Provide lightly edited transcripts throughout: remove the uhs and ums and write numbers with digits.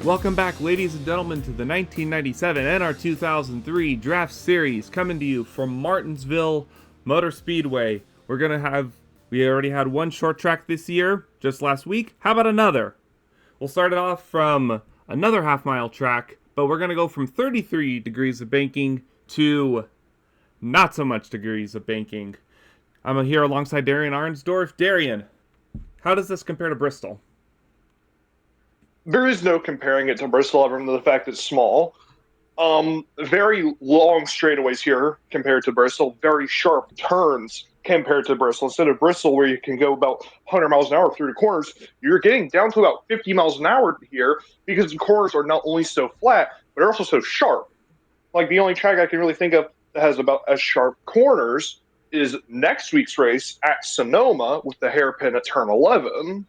Welcome back, ladies and gentlemen, to the 1997 NR2003 Draft Series, coming to you from Martinsville Motor Speedway. We already had one short track this year, just last week. How about another? We'll start it off from another half-mile track, but we're going to go from 33 degrees of banking to not so much degrees of banking. I'm here alongside Darian Arnsdorf. Darian, how does this compare to Bristol? There is no comparing it to Bristol other than the fact it's small. Very long straightaways here compared to Bristol. Very sharp turns compared to Bristol. Instead of Bristol, where you can go about 100 miles an hour through the corners, you're getting down to about 50 miles an hour here because the corners are not only so flat, but they're also so sharp. Like, the only track I can really think of that has about as sharp corners is next week's race at Sonoma with the hairpin at turn 11.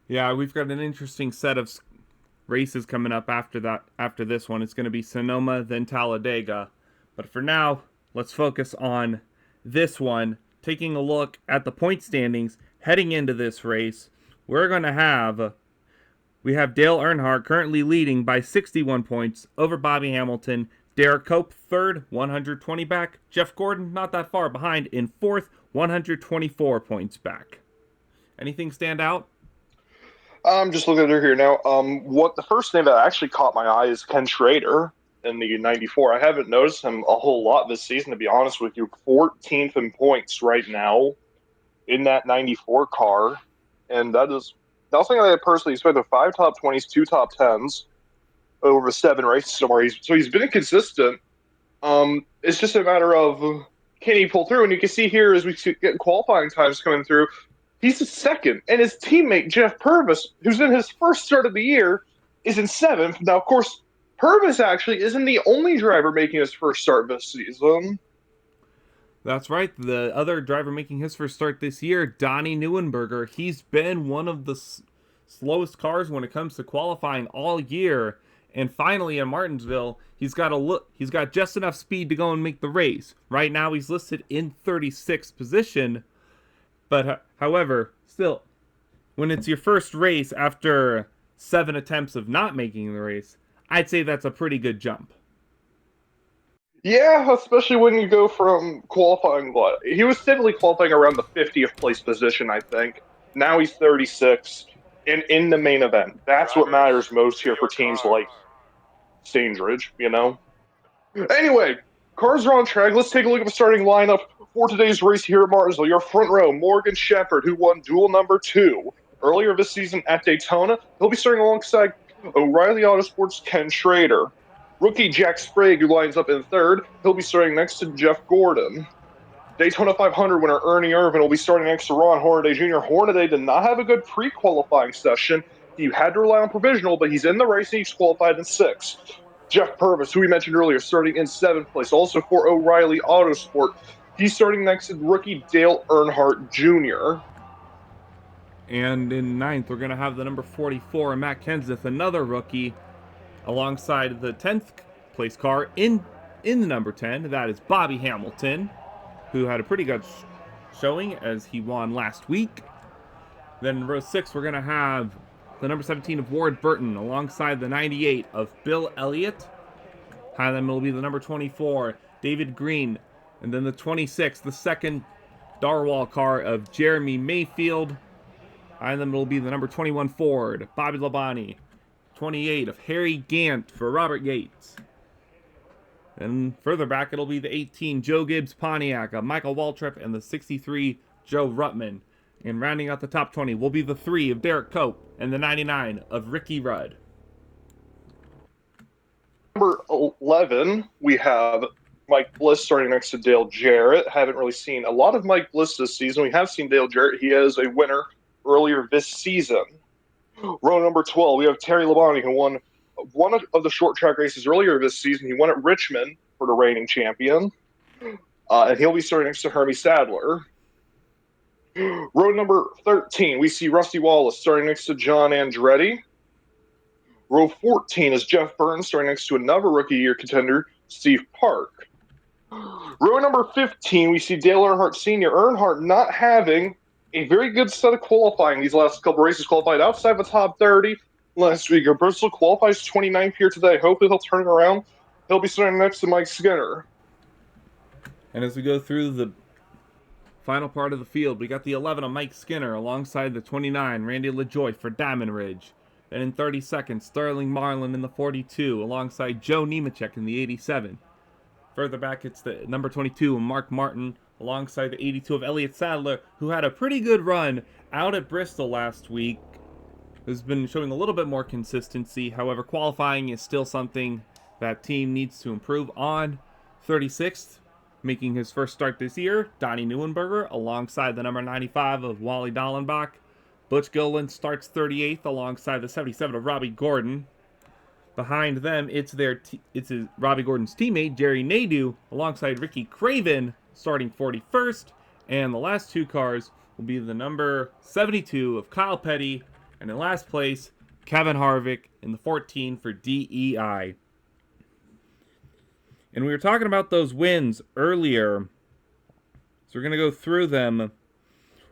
Yeah, we've got an interesting set of races coming up after this one. It's going to be Sonoma, then Talladega. But for now, let's focus on this one. Taking a look at the point standings heading into this race, we have Dale Earnhardt currently leading by 61 points over Bobby Hamilton. Derek Cope third, 120 back. Jeff Gordon not that far behind in fourth, 124 points back. Anything stand out? I'm just looking at her here now. What the first name that actually caught my eye is Ken Schrader in the 94. I haven't noticed him a whole lot this season, to be honest with you. 14th in points right now in that 94 car. And that's something that I personally expected. 5 top 20s, 2 top 10s over 7 races somewhere. He's been inconsistent. It's just a matter of, can he pull through? And you can see here as we get qualifying times coming through, he's in second, and his teammate, Jeff Purvis, who's in his first start of the year, is in 7th. Now, of course, Purvis actually isn't the only driver making his first start this season. That's right. The other driver making his first start this year, Donnie Neuenberger, he's been one of the slowest cars when it comes to qualifying all year. And finally, in Martinsville, he's got just enough speed to go and make the race. Right now, he's listed in 36th position. But, however, still, when it's your first race after 7 attempts of not making the race, I'd say that's a pretty good jump. Yeah, especially when you go from qualifying, he was typically qualifying around the 50th place position, I think. Now he's 36, and in the main event. That's what matters most here for teams like Stanbridge, you know? Anyway, cars are on track. Let's take a look at the starting lineup for today's race here at Martinsville. Your front row, Morgan Shepherd, who won duel number 2 earlier this season at Daytona. He'll be starting alongside O'Reilly Autosports' Ken Schrader. Rookie Jack Sprague, who lines up in 3rd. He'll be starting next to Jeff Gordon. Daytona 500 winner Ernie Irvin will be starting next to Ron Hornaday Jr. Hornaday did not have a good pre-qualifying session. He had to rely on provisional, but he's in the race and he's qualified in 6th. Jeff Purvis, who we mentioned earlier, starting in 7th place. Also for O'Reilly Autosport, he's starting next to rookie Dale Earnhardt Jr. And in 9th, we're going to have the number 44, Matt Kenseth, another rookie, alongside the 10th place car in the number 10. That is Bobby Hamilton, who had a pretty good showing as he won last week. Then in row 6, we're going to have the number 17 of Ward Burton alongside the 98 of Bill Elliott. Behind them will be the number 24, David Green. And then the 26, the second Darwall car of Jeremy Mayfield. Behind them will be the number 21 Ford, Bobby Labonte. 28 of Harry Gant for Robert Yates. And further back, it'll be the 18 Joe Gibbs Pontiac of Michael Waltrip and the 63 Joe Ruttman. And rounding out the top 20 will be the 3 of Derek Cope and the 99 of Ricky Rudd. Number 11, we have Mike Bliss starting next to Dale Jarrett. Haven't really seen a lot of Mike Bliss this season. We have seen Dale Jarrett. He is a winner earlier this season. Row number 12, we have Terry Labonte, who won one of the short track races earlier this season. He won at Richmond for the reigning champion. And he'll be starting next to Hermie Sadler. Row number 13, we see Rusty Wallace starting next to John Andretti. Row 14 is Jeff Burton starting next to another rookie year contender, Steve Park. Row number 15, we see Dale Earnhardt Sr. Earnhardt not having a very good set of qualifying these last couple races, qualified outside the top 30, last week. Bristol qualifies 29th here today. Hopefully he'll turn it around. He'll be starting next to Mike Skinner. And as we go through the final part of the field, we got the 11 of Mike Skinner alongside the 29, Randy LaJoy for Diamond Ridge. Then in 32nd, Sterling Marlin in the 42 alongside Joe Nemechek in the 87. Further back, it's the number 22 of Mark Martin alongside the 82 of Elliott Sadler, who had a pretty good run out at Bristol last week. Has been showing a little bit more consistency. However, qualifying is still something that team needs to improve on. 36th, making his first start this year, Donnie Neuenberger alongside the number 95 of Wally Dallenbach. Butch Gilliland starts 38th alongside the 77 of Robbie Gordon. Behind them, it's Robbie Gordon's teammate, Jerry Nadeau, alongside Ricky Craven, starting 41st. And the last two cars will be the number 72 of Kyle Petty, and in last place, Kevin Harvick in the 14 for DEI. And we were talking about those wins earlier, so we're going to go through them.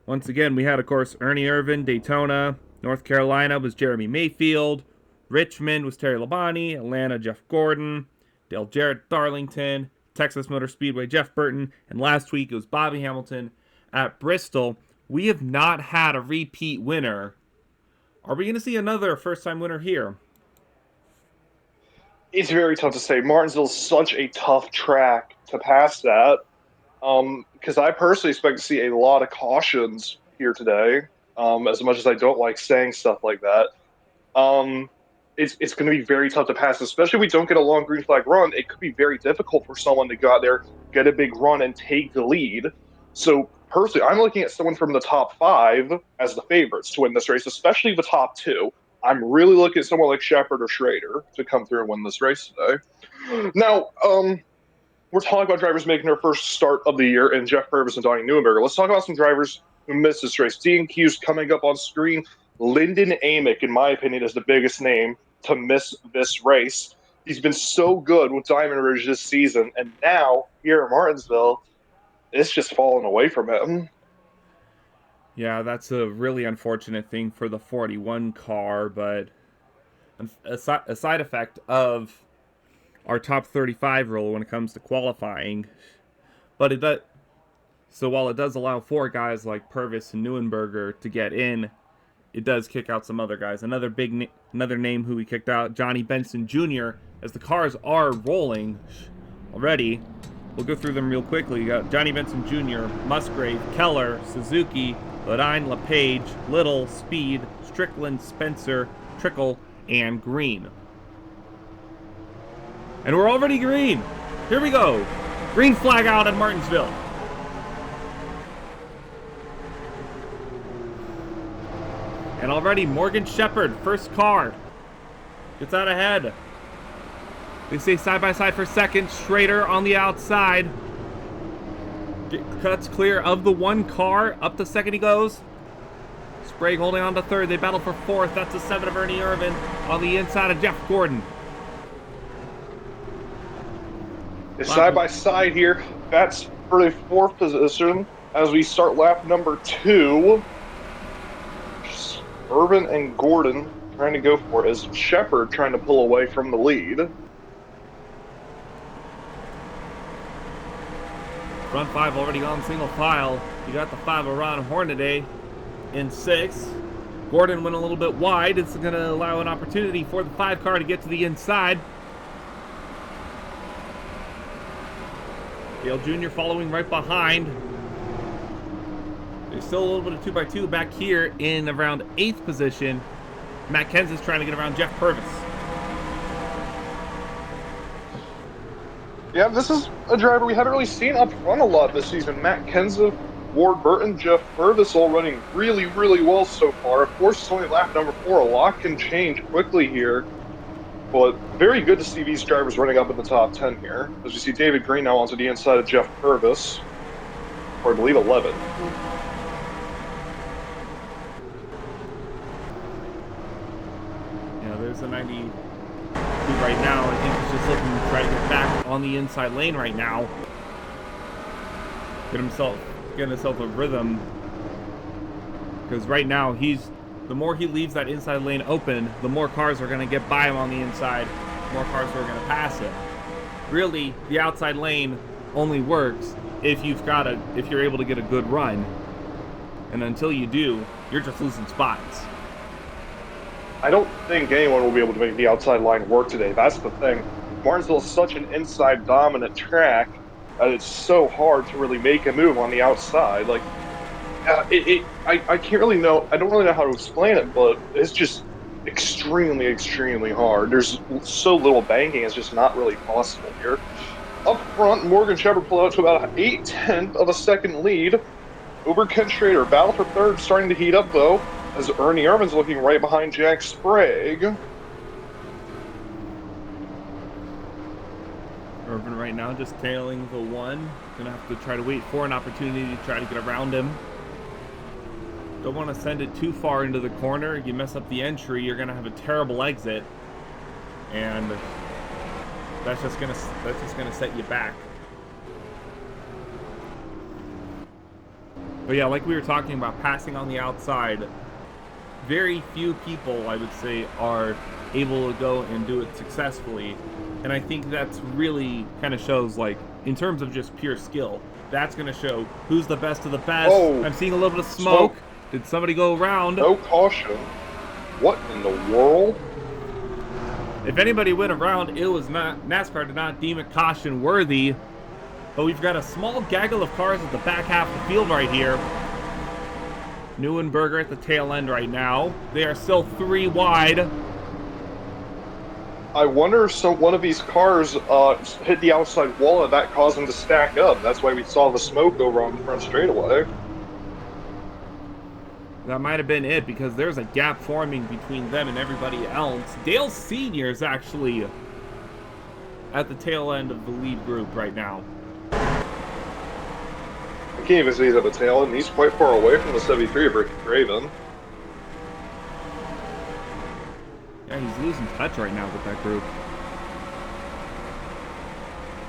Once again, we had, of course, Ernie Irvan, Daytona. North Carolina was Jeremy Mayfield. Richmond was Terry Labonte. Atlanta, Jeff Gordon. Dale Jarrett, Darlington. Texas Motor Speedway, Jeff Burton. And last week, it was Bobby Hamilton at Bristol. We have not had a repeat winner. Are we going to see another first-time winner here? It's very tough to say. Martinsville's such a tough track to pass that. Because I personally expect to see a lot of cautions here today. As much as I don't like saying stuff like that. It's going to be very tough to pass, especially if we don't get a long green flag run. It could be very difficult for someone to go out there, get a big run, and take the lead. So, personally, I'm looking at someone from the top 5 as the favorites to win this race, especially the top 2. I'm really looking at someone like Shepard or Schrader to come through and win this race today. Now, we're talking about drivers making their first start of the year, and Jeff Purvis and Donnie Neuenberger. Let's talk about some drivers who missed this race. D&Q's coming up on screen. Lyndon Amick, in my opinion, is the biggest name to miss this race. He's been so good with Diamond Ridge this season, and now, here at Martinsville, it's just fallen away from him. Yeah, that's a really unfortunate thing for the 41 car, but a side effect of our top 35 rule when it comes to qualifying. But it does, so while it does allow 4 guys like Purvis and Neuenberger to get in, it does kick out some other guys. Another name who we kicked out, Johnny Benson Jr., as the cars are rolling already. We'll go through them real quickly. You got Johnny Benson Jr., Musgrave, Keller, Suzuki, Ladine, LePage, Little, Speed, Strickland, Spencer, Trickle, and Green. And we're already green. Here we go. Green flag out at Martinsville. And already Morgan Shepard, first car, gets out ahead. They stay side by side for second. Schrader on the outside. Cuts clear of the 1 car. Up to second he goes. Sprague holding on to third. They battle for fourth. That's the 7 of Ernie Irvan on the inside of Jeff Gordon. It's side by side here. That's for the 4th position as we start lap number 2. Irvan and Gordon trying to go for it as Shepard trying to pull away from the lead. Front 5 already on single file. You got the 5 of Ron Hornaday in 6th. Gordon went a little bit wide. It's going to allow an opportunity for the 5 car to get to the inside. Dale Jr. following right behind. There's still a little bit of 2x2 back here in around 8th position. Matt Kenseth is trying to get around Jeff Purvis. Yeah, this is a driver we haven't really seen up front a lot this season. Matt Kenseth, Ward Burton, Jeff Purvis all running really, really well so far. Of course, it's only lap number 4. A lot can change quickly here. But very good to see these drivers running up in the top 10 here. As you see David Green now onto the inside of Jeff Purvis. Or I believe 11. Yeah, there's a 90 right now. I think he's just looking to try to get back on the inside lane right now. Get himself a rhythm. Because right now he's the more he leaves that inside lane open, the more cars are going to get by him on the inside, more cars are going to pass him. Really, the outside lane only works if you're able to get a good run. And until you do, you're just losing spots. I don't think anyone will be able to make the outside line work today. That's the thing. Martinsville is such an inside dominant track that it's so hard to really make a move on the outside. Like, I can't really know. I don't really know how to explain it, but it's just extremely, extremely hard. There's so little banking; it's just not really possible here. Up front, Morgan Shepard pulled out to about an 8/10 of a second lead over Ken Schrader. Battle for third starting to heat up though, as Ernie Irvin's looking right behind Jack Sprague. Irvin right now just tailing the one. Gonna have to try to wait for an opportunity to try to get around him. Don't want to send it too far into the corner. You mess up the entry, you're gonna have a terrible exit, and that's just gonna set you back. But yeah, like we were talking about, passing on the outside, very few people, I would say, are able to go and do it successfully. And I think that's really kind of shows, like, in terms of just pure skill, that's going to show who's the best of the best. Oh, I'm seeing a little bit of smoke. Did somebody go around? No caution. What in the world? If anybody went around, it was not, NASCAR did not deem it caution worthy. But we've got a small gaggle of cars at the back half of the field right here. Neuenberger at the tail end right now. They are still 3 wide. I wonder if one of these cars hit the outside wall and that caused them to stack up. That's why we saw the smoke over on the front straightaway. That might have been it, because there's a gap forming between them and everybody else. Dale Sr. is actually at the tail end of the lead group right now. I can't even see he's at the tail end. He's quite far away from the 73 of Ricky Craven. Yeah, he's losing touch right now with that group.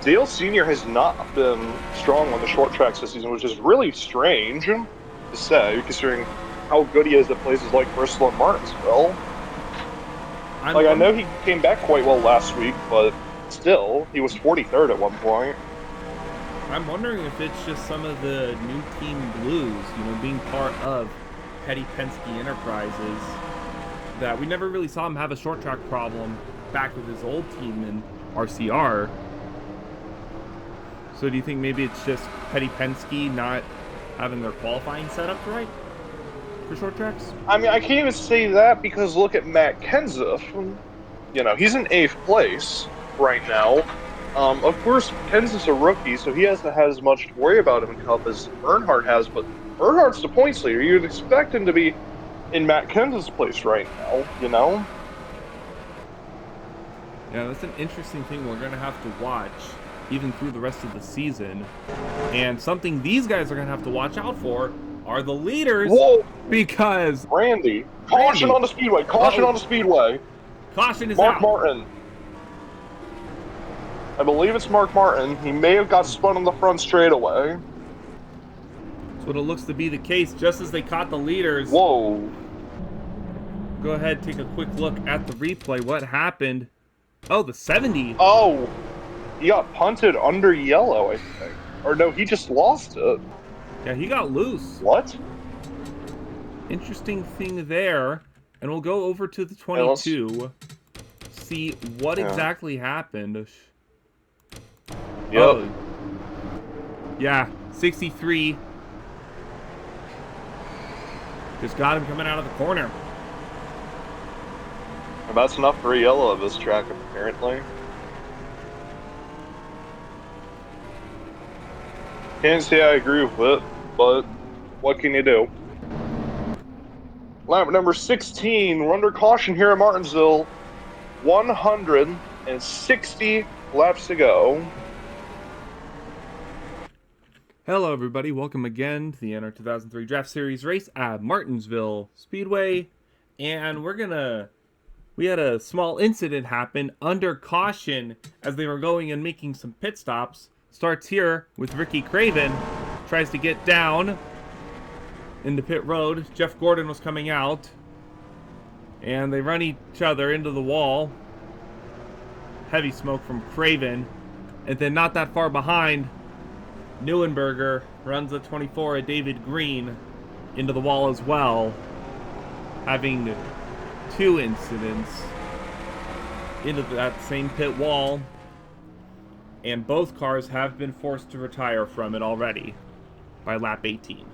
Dale Sr. has not been strong on the short tracks this season, which is really strange to say, considering how good he is at places like Bristol and Martinsville. I know he came back quite well last week, but still, he was 43rd at one point. I'm wondering if it's just some of the new team blues, you know, being part of Petty Penske Enterprises, that we never really saw him have a short track problem back with his old team in RCR. So do you think maybe it's just Petty Penske not having their qualifying setup right for short tracks? I mean, I can't even say that, because look at Matt Kenseth. You know, he's in 8th place right now. Of course, Kenseth's a rookie, so he hasn't had as much to worry about him in Cup as Earnhardt has, but Earnhardt's the points leader. You'd expect him to be in Matt Kenseth's place right now, you know? Yeah, that's an interesting thing we're going to have to watch even through the rest of the season. And something these guys are going to have to watch out for are the leaders. Whoa! Because... Randy. Caution on the speedway. Caution on the speedway. Caution is Mark out. Martin. I believe it's Mark Martin. He may have got spun on the front straightaway. That's what it looks to be the case, just as they caught the leaders. Whoa. Go ahead, take a quick look at the replay. What happened? Oh, the 70. Oh, he got punted under yellow, I think. Or no, he just lost it. Yeah, he got loose. What? Interesting thing there. And we'll go over to the 22. See what exactly happened. Yep. Oh. Yeah, 63. Just got him coming out of the corner. That's enough for a yellow of this track, apparently. Can't say I agree with it, but what can you do? Lap number 16, we're under caution here at Martinsville. 160 laps to go. Hello everybody, welcome again to the NR2003 Draft Series race at Martinsville Speedway. And we had a small incident happen under caution as they were going and making some pit stops. Starts here with Ricky Craven, tries to get down into pit road. Jeff Gordon was coming out. And they run each other into the wall. Heavy smoke from Craven. And then not that far behind, Neuenberger runs a 24 at David Green into the wall as well, having 2 incidents into that same pit wall, and both cars have been forced to retire from it already by lap 18.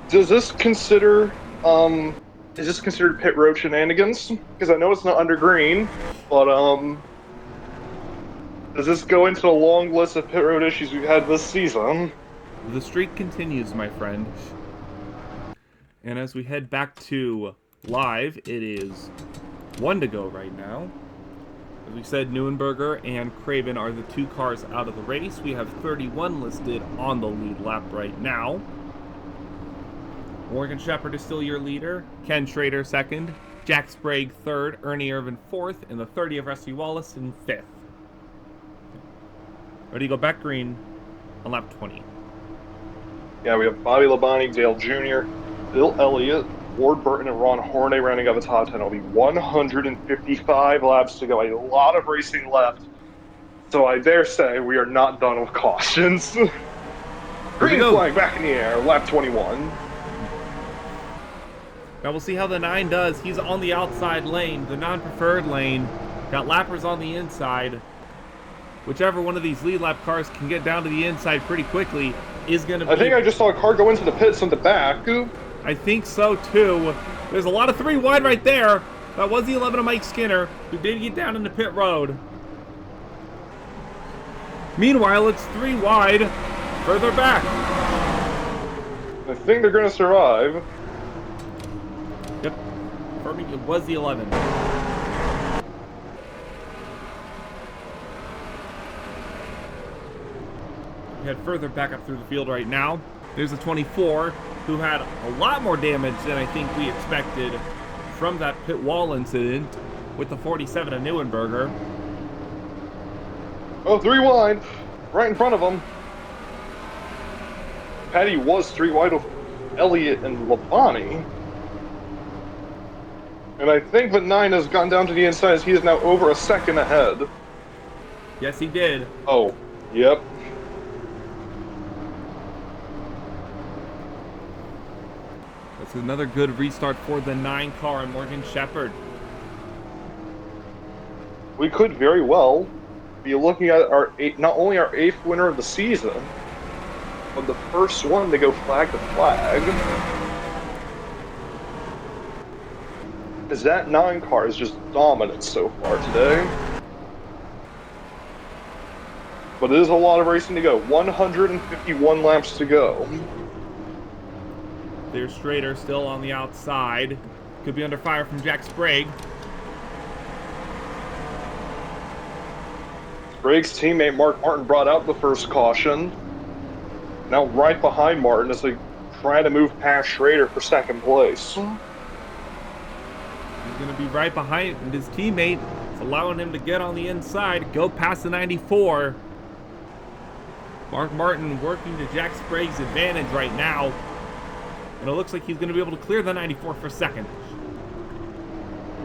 Does this consider is this considered pit road shenanigans? Because I know it's not under green, but does this go into the long list of pit road issues we've had this season? The streak continues, my friend. And as we head back to live, it is 1 to go right now. As we said, Neuenberger and Craven are the 2 cars out of the race. We have 31 listed on the lead lap right now. Morgan Shepherd is still your leader. Ken Schrader second. Jack Sprague third. Ernie Irvin fourth. And the 30 of Rusty Wallace in 5th. Ready to go back green on lap 20. Yeah, we have Bobby Labonte, Dale Jr., Bill Elliott, Ward Burton, and Ron Horney rounding out the top 10. It'll be 155 laps to go. A lot of racing left. So I dare say we are not done with cautions. Green flag back in the air, lap 21. Now we'll see how the 9 does. He's on the outside lane, the non-preferred lane. Got lappers on the inside. Whichever one of these lead lap cars can get down to the inside pretty quickly is going to be... I think I just saw a car go into the pits in the back. I think so too. There's a lot of 3 wide right there. That was the 11 of Mike Skinner, who did get down into pit road. Meanwhile, it's 3 wide further back. I think they're going to survive. Yep. For me, it was the 11. We head further back up through the field right now. There's a 24 who had a lot more damage than I think we expected from that pit wall incident with the 47 of Neuenberger. Oh, 3 wide, right in front of him. Patty was 3 wide with Elliott and Labonte. And I think that 9 has gone down to the inside as he is now over a second ahead. Yes, he did. Oh, yep. That's another good restart for the 9 car and Morgan Shepherd. We could very well be looking at our not only our 8th winner of the season, but the first one to go flag to flag. Because that 9 car is just dominant so far today. But it is a lot of racing to go. 151 laps to go. There's Schrader still on the outside. Could be under fire from Jack Sprague. Sprague's teammate Mark Martin brought out the first caution. Now right behind Martin as they try to move past Schrader for second place. He's going to be right behind his teammate. It's allowing him to get on the inside, go past the 94. Mark Martin working to Jack Sprague's advantage right now. And it looks like he's going to be able to clear the 94 for second.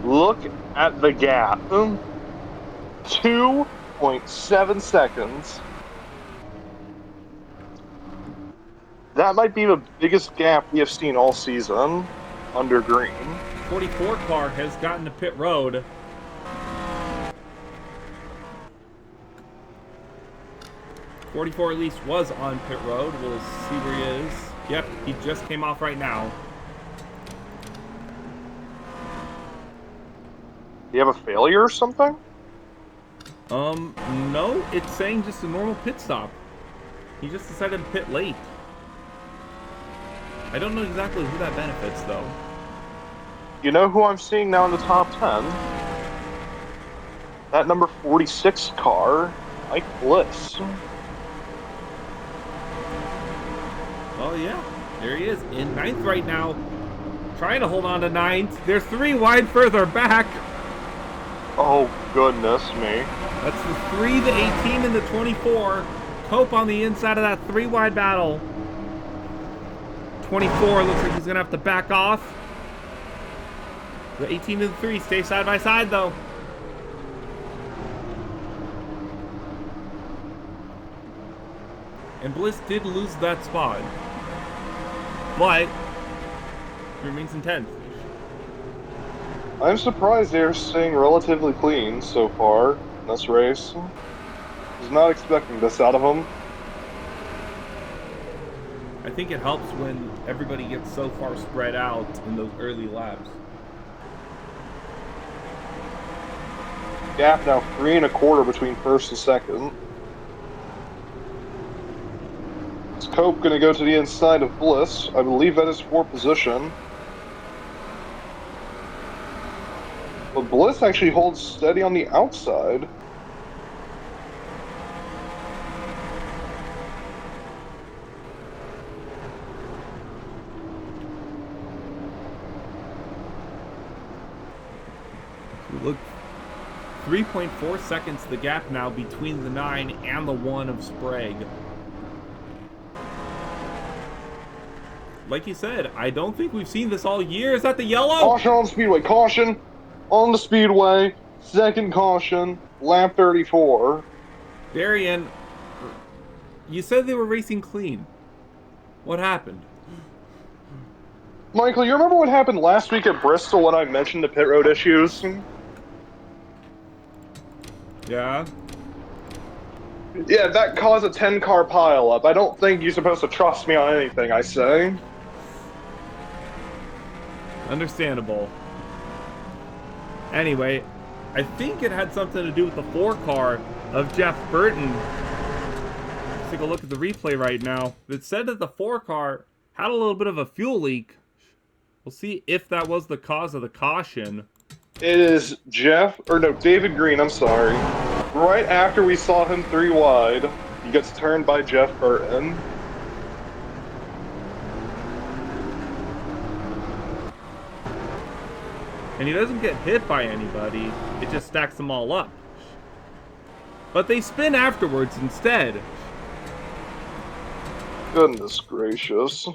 Look at the gap. 2.7 seconds. That might be the biggest gap we have seen all season under green. 44 car has gotten to pit road. .44 at least was on pit road. We'll see where he is. Yep, he just came off right now. Do you have a failure or something? No, it's saying just a normal pit stop. He just decided to pit late. I don't know exactly who that benefits, though. You know who I'm seeing now in the top 10? That number 46 car, Mike Bliss. Oh, yeah. There he is in 9th right now. Trying to hold on to 9th. They're 3 wide further back. Oh, goodness me. That's the 3, the 18, and the 24. Cope on the inside of that 3 wide battle. 24 looks like he's going to have to back off. The 18 and the 3 stay side by side, though. And Bliss did lose that spot, but he remains in 10th. I'm surprised they're staying relatively clean so far in this race. I was not expecting this out of them. I think it helps when everybody gets so far spread out in those early laps. Gap now 3 1/4 between first and second. Is Cope going to go to the inside of Bliss? I believe that is for position. But Bliss actually holds steady on the outside. Look, 3.4 seconds the gap now between the 9 and the 1 of Sprague. Like you said, I don't think we've seen this all year. Is that the yellow? Caution on the speedway. Caution on the speedway. Second caution. Lap 34. Darian, you said they were racing clean. What happened? Michael, you remember what happened last week at Bristol when I mentioned the pit road issues? Yeah? Yeah, that caused a 10-car pileup. I don't think you're supposed to trust me on anything I say. Understandable. Anyway, I think it had something to do with the 4 car of Jeff Burton. Let's take a look at the replay right now. It said that the 4 car had a little bit of a fuel leak. We'll see if that was the cause of the caution. It is David Green, I'm sorry. Right after we saw him 3 wide, he gets turned by Jeff Burton. And he doesn't get hit by anybody. It just stacks them all up. But they spin afterwards instead. Goodness gracious.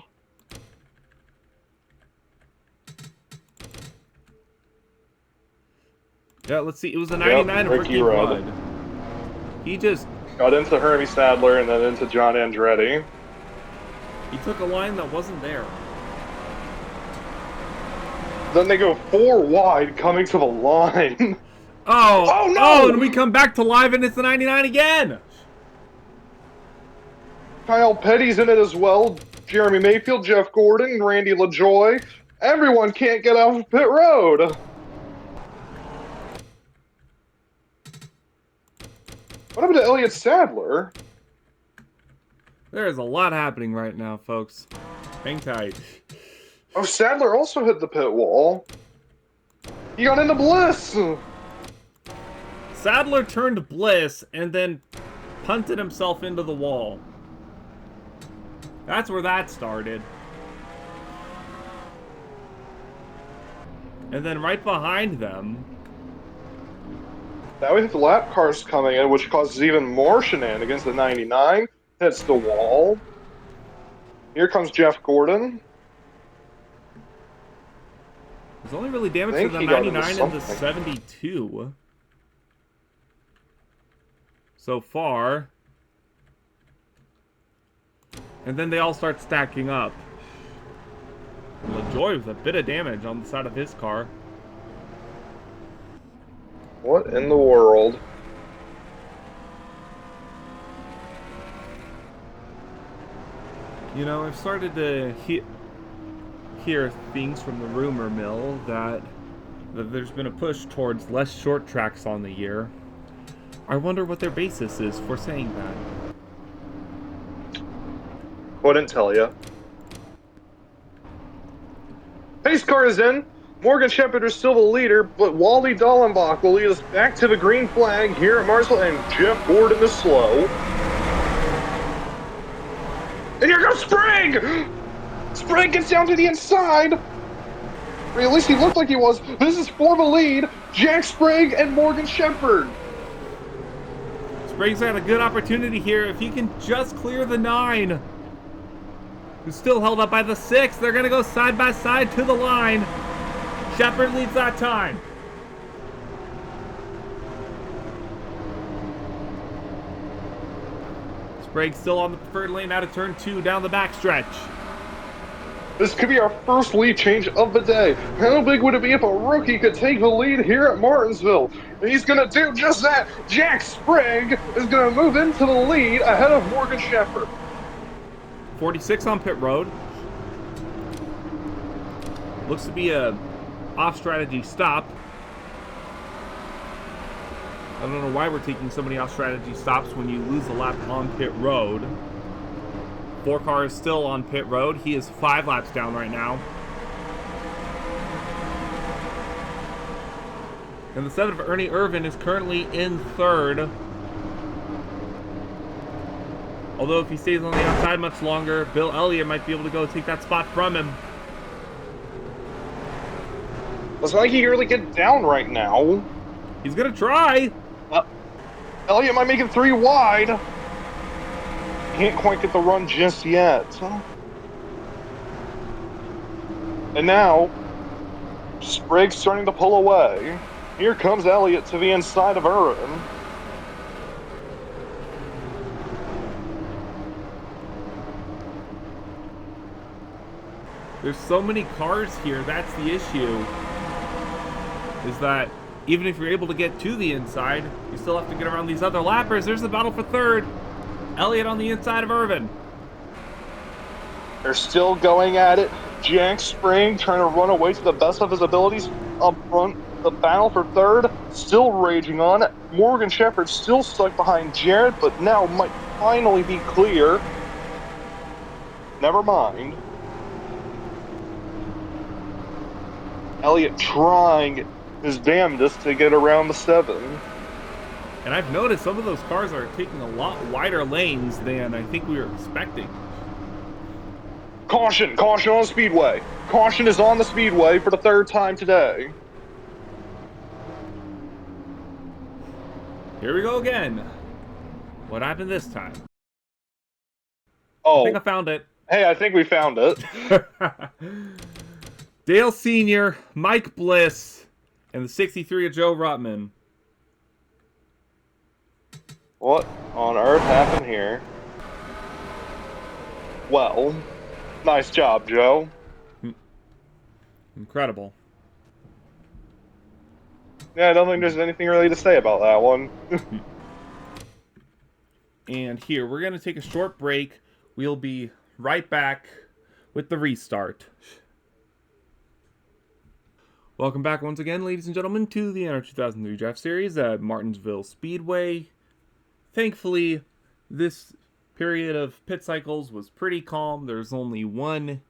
Yeah, let's see. It was a 99 of Ricky Rudd. He just got into Hermie Sadler and then into John Andretti. He took a line that wasn't there. Then they go 4 wide coming to the line. Oh no! Oh, and we come back to live and it's the 99 again. Kyle Petty's in it as well. Jeremy Mayfield, Jeff Gordon, Randy LaJoy. Everyone can't get off pit road. What happened to Elliott Sadler? There is a lot happening right now, folks. Hang tight. Oh, Sadler also hit the pit wall. He got into Bliss. Sadler turned Bliss and then punted himself into the wall. That's where that started. And then right behind them... Now we have the lap cars coming in, which causes even more shenanigans. The 99 hits the wall. Here comes Jeff Gordon. There's only really damage to the 99 and the 72 so far. And then they all start stacking up. And LaJoy with a bit of damage on the side of his car. What in the world? You know, I've started to hear things from the rumor mill that there's been a push towards less short tracks on the year. I wonder what their basis is for saying that. Couldn't tell you. Pace car is in. Morgan Shepherd is still the leader, but Wally Dallenbach will lead us back to the green flag here at Martinsville, and Jeff Gordon is slow. And here goes Sprague! Sprague gets down to the inside. Or at least he looked like he was. This is for the lead. Jack Sprague and Morgan Shepherd. Sprague's got a good opportunity here if he can just clear the 9. Who's still held up by the 6. They're going to go side by side to the line. Shepard leads that time. Sprague still on the preferred lane out of turn 2 down the backstretch. This could be our first lead change of the day. How big would it be if a rookie could take the lead here at Martinsville? And he's going to do just that. Jack Sprague is going to move into the lead ahead of Morgan Shepherd. 46 on pit road. Looks to be a off-strategy stop. I don't know why we're taking so many off-strategy stops when you lose a lap on pit road. 4 cars still on pit road. He is 5 laps down right now. And the set of Ernie Irvin is currently in 3rd. Although if he stays on the outside much longer, Bill Elliott might be able to go take that spot from him. Looks like he can really get down right now. He's gonna try. Elliott might make it 3 wide. Can't quite get the run just yet. And now, Sprague's starting to pull away. Here comes Elliott to the inside of Irvin. There's so many cars here, that's the issue. Is that even if you're able to get to the inside, you still have to get around these other lappers. There's the battle for 3rd. Elliott on the inside of Irvin. They're still going at it. Jack Sprague trying to run away to the best of his abilities up front. The battle for 3rd still raging on. Morgan Shepherd still stuck behind Jared, but now might finally be clear. Never mind. Elliott trying his damnedest to get around the 7. And I've noticed some of those cars are taking a lot wider lanes than I think we were expecting. Caution! Caution on the speedway! Caution is on the speedway for the 3rd time today. Here we go again. What happened this time? Oh. I think I found it. Hey, I think we found it. Dale Sr., Mike Bliss, and the 63 of Joe Rutman. What on earth happened here? Well, nice job, Joe. Incredible. Yeah, I don't think there's anything really to say about that one. And here, we're going to take a short break. We'll be right back with the restart. Welcome back once again, ladies and gentlemen, to the NR2003 Draft Series at Martinsville Speedway. Thankfully, this period of pit cycles was pretty calm. There's only one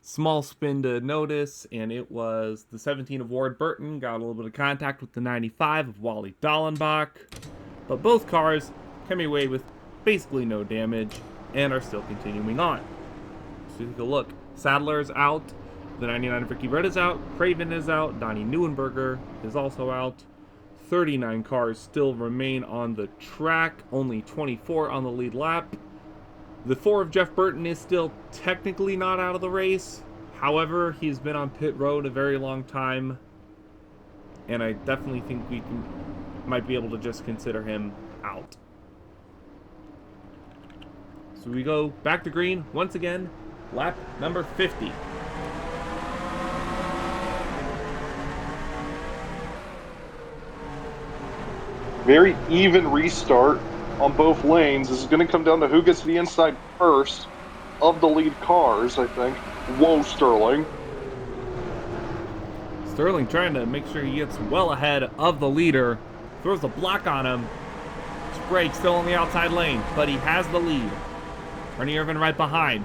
small spin to notice, and it was the 17 of Ward Burton got a little bit of contact with the 95 of Wally Dallenbach. But both cars came away with basically no damage and are still continuing on. So take a look. Sadler's out. The 99 of Ricky Red is out. Craven is out. Donnie Neuenberger is also out. 39 cars still remain on the track. Only 24 on the lead lap. The 4 of Jeff Burton is still technically not out of the race. However, he's been on pit road a very long time. And I definitely think we might be able to just consider him out. So we go back to green once again. Lap number 50. Very even restart on both lanes. This is going to come down to who gets to the inside first of the lead cars, I think. Whoa, Sterling. Sterling trying to make sure he gets well ahead of the leader. Throws a block on him. Sprague still on the outside lane, but he has the lead. Ernie Irvin right behind.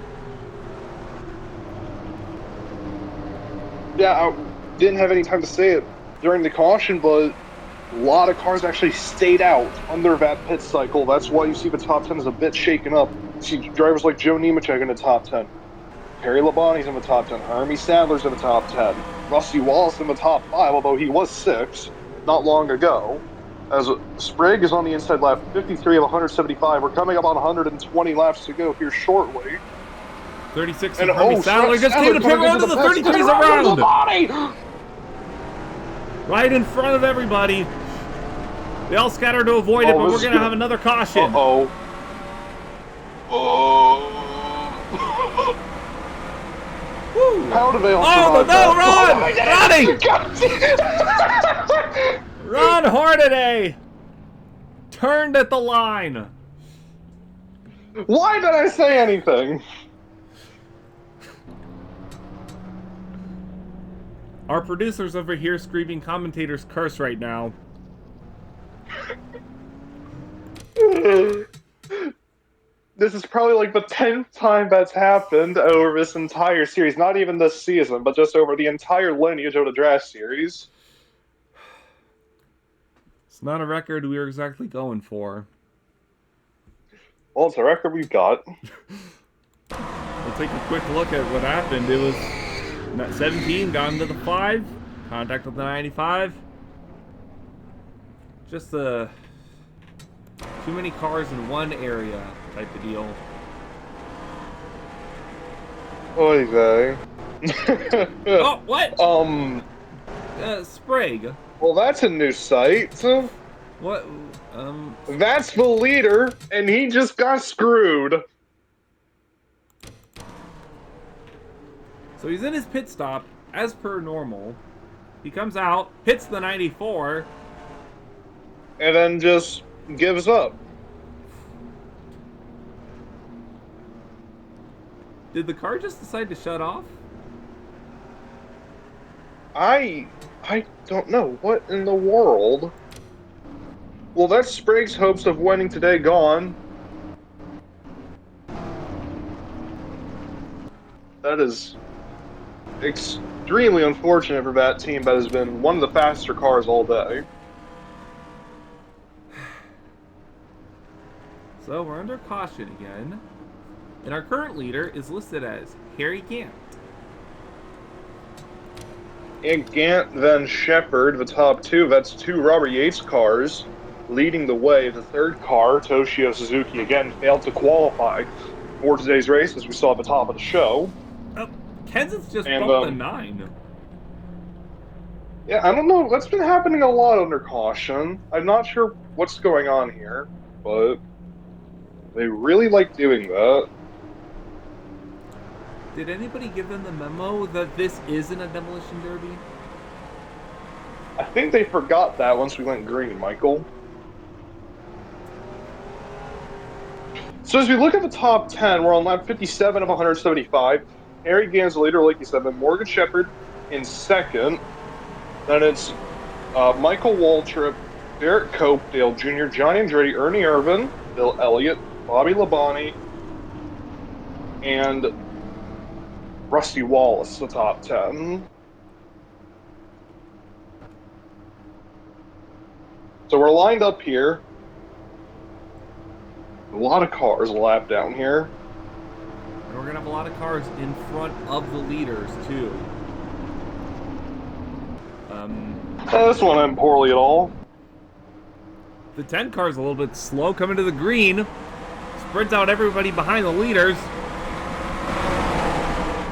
Yeah, I didn't have any time to say it during the caution, but a lot of cars actually stayed out under that pit cycle. That's why you see the top 10 is a bit shaken up. You see drivers like Joe Nemechek in the top 10. Perry Labonte's in the top 10. Hermie Sadler's in the top 10. Rusty Wallace in the top 5, although he was 6 not long ago. As Sprague is on the inside lap, 53 of 175. We're coming up on 120 laps to go here shortly. 36 and Hermie Sadler just came to pit road to the 33s around. Right in front of everybody. They all scatter to avoid it, but we're going to have another caution. Uh-oh. Oh. How do they all survive that? Running! Run, Hornaday! Turned at the line. Why did I say anything? Our producer's over here screaming commentators curse right now. This is probably like the 10th time that's happened over this entire series. Not even this season, but just over the entire lineage of the draft series. It's not a record we were exactly going for. Well, it's a record we've got. We'll take a quick look at what happened. It was 17, got into the 5, contact with the 95. Just too many cars in one area type of deal. Oy vey. Oh, what? Sprague. Well, that's a new sight. What? That's the leader, and he just got screwed. So he's in his pit stop, as per normal. He comes out, hits the 94. And then just gives up. Did the car just decide to shut off? I don't know. What in the world? Well, that's Sprague's hopes of winning today gone. That is extremely unfortunate for that team that has been one of the faster cars all day. So we're under caution again. And our current leader is listed as Harry Gant. And Gant, then Shepard, the top two. That's two Robert Yates cars leading the way. The third car, Toshio Suzuki, again failed to qualify for today's race, as we saw at the top of the show. Oh, Kenseth's just bumped the 9. Yeah, I don't know. That's been happening a lot under caution. I'm not sure what's going on here, but they really like doing that. Did anybody give them the memo that this isn't a demolition derby? I think they forgot that once we went green, Michael. So as we look at the top 10, we're on lap 57 of 175. Harry Gant's the leader, like you said, then Morgan Shepard in second. Then it's Michael Waltrip, Derek Cope, Dale Jr., Johnny Andretti, Ernie Irvin, Bill Elliott, Bobby Labonte, and Rusty Wallace, the top 10. So we're lined up here. A lot of cars lap down here. And we're going to have a lot of cars in front of the leaders, too. This one went poorly at all. The 10 car's a little bit slow coming to the green. Spreads out everybody behind the leaders.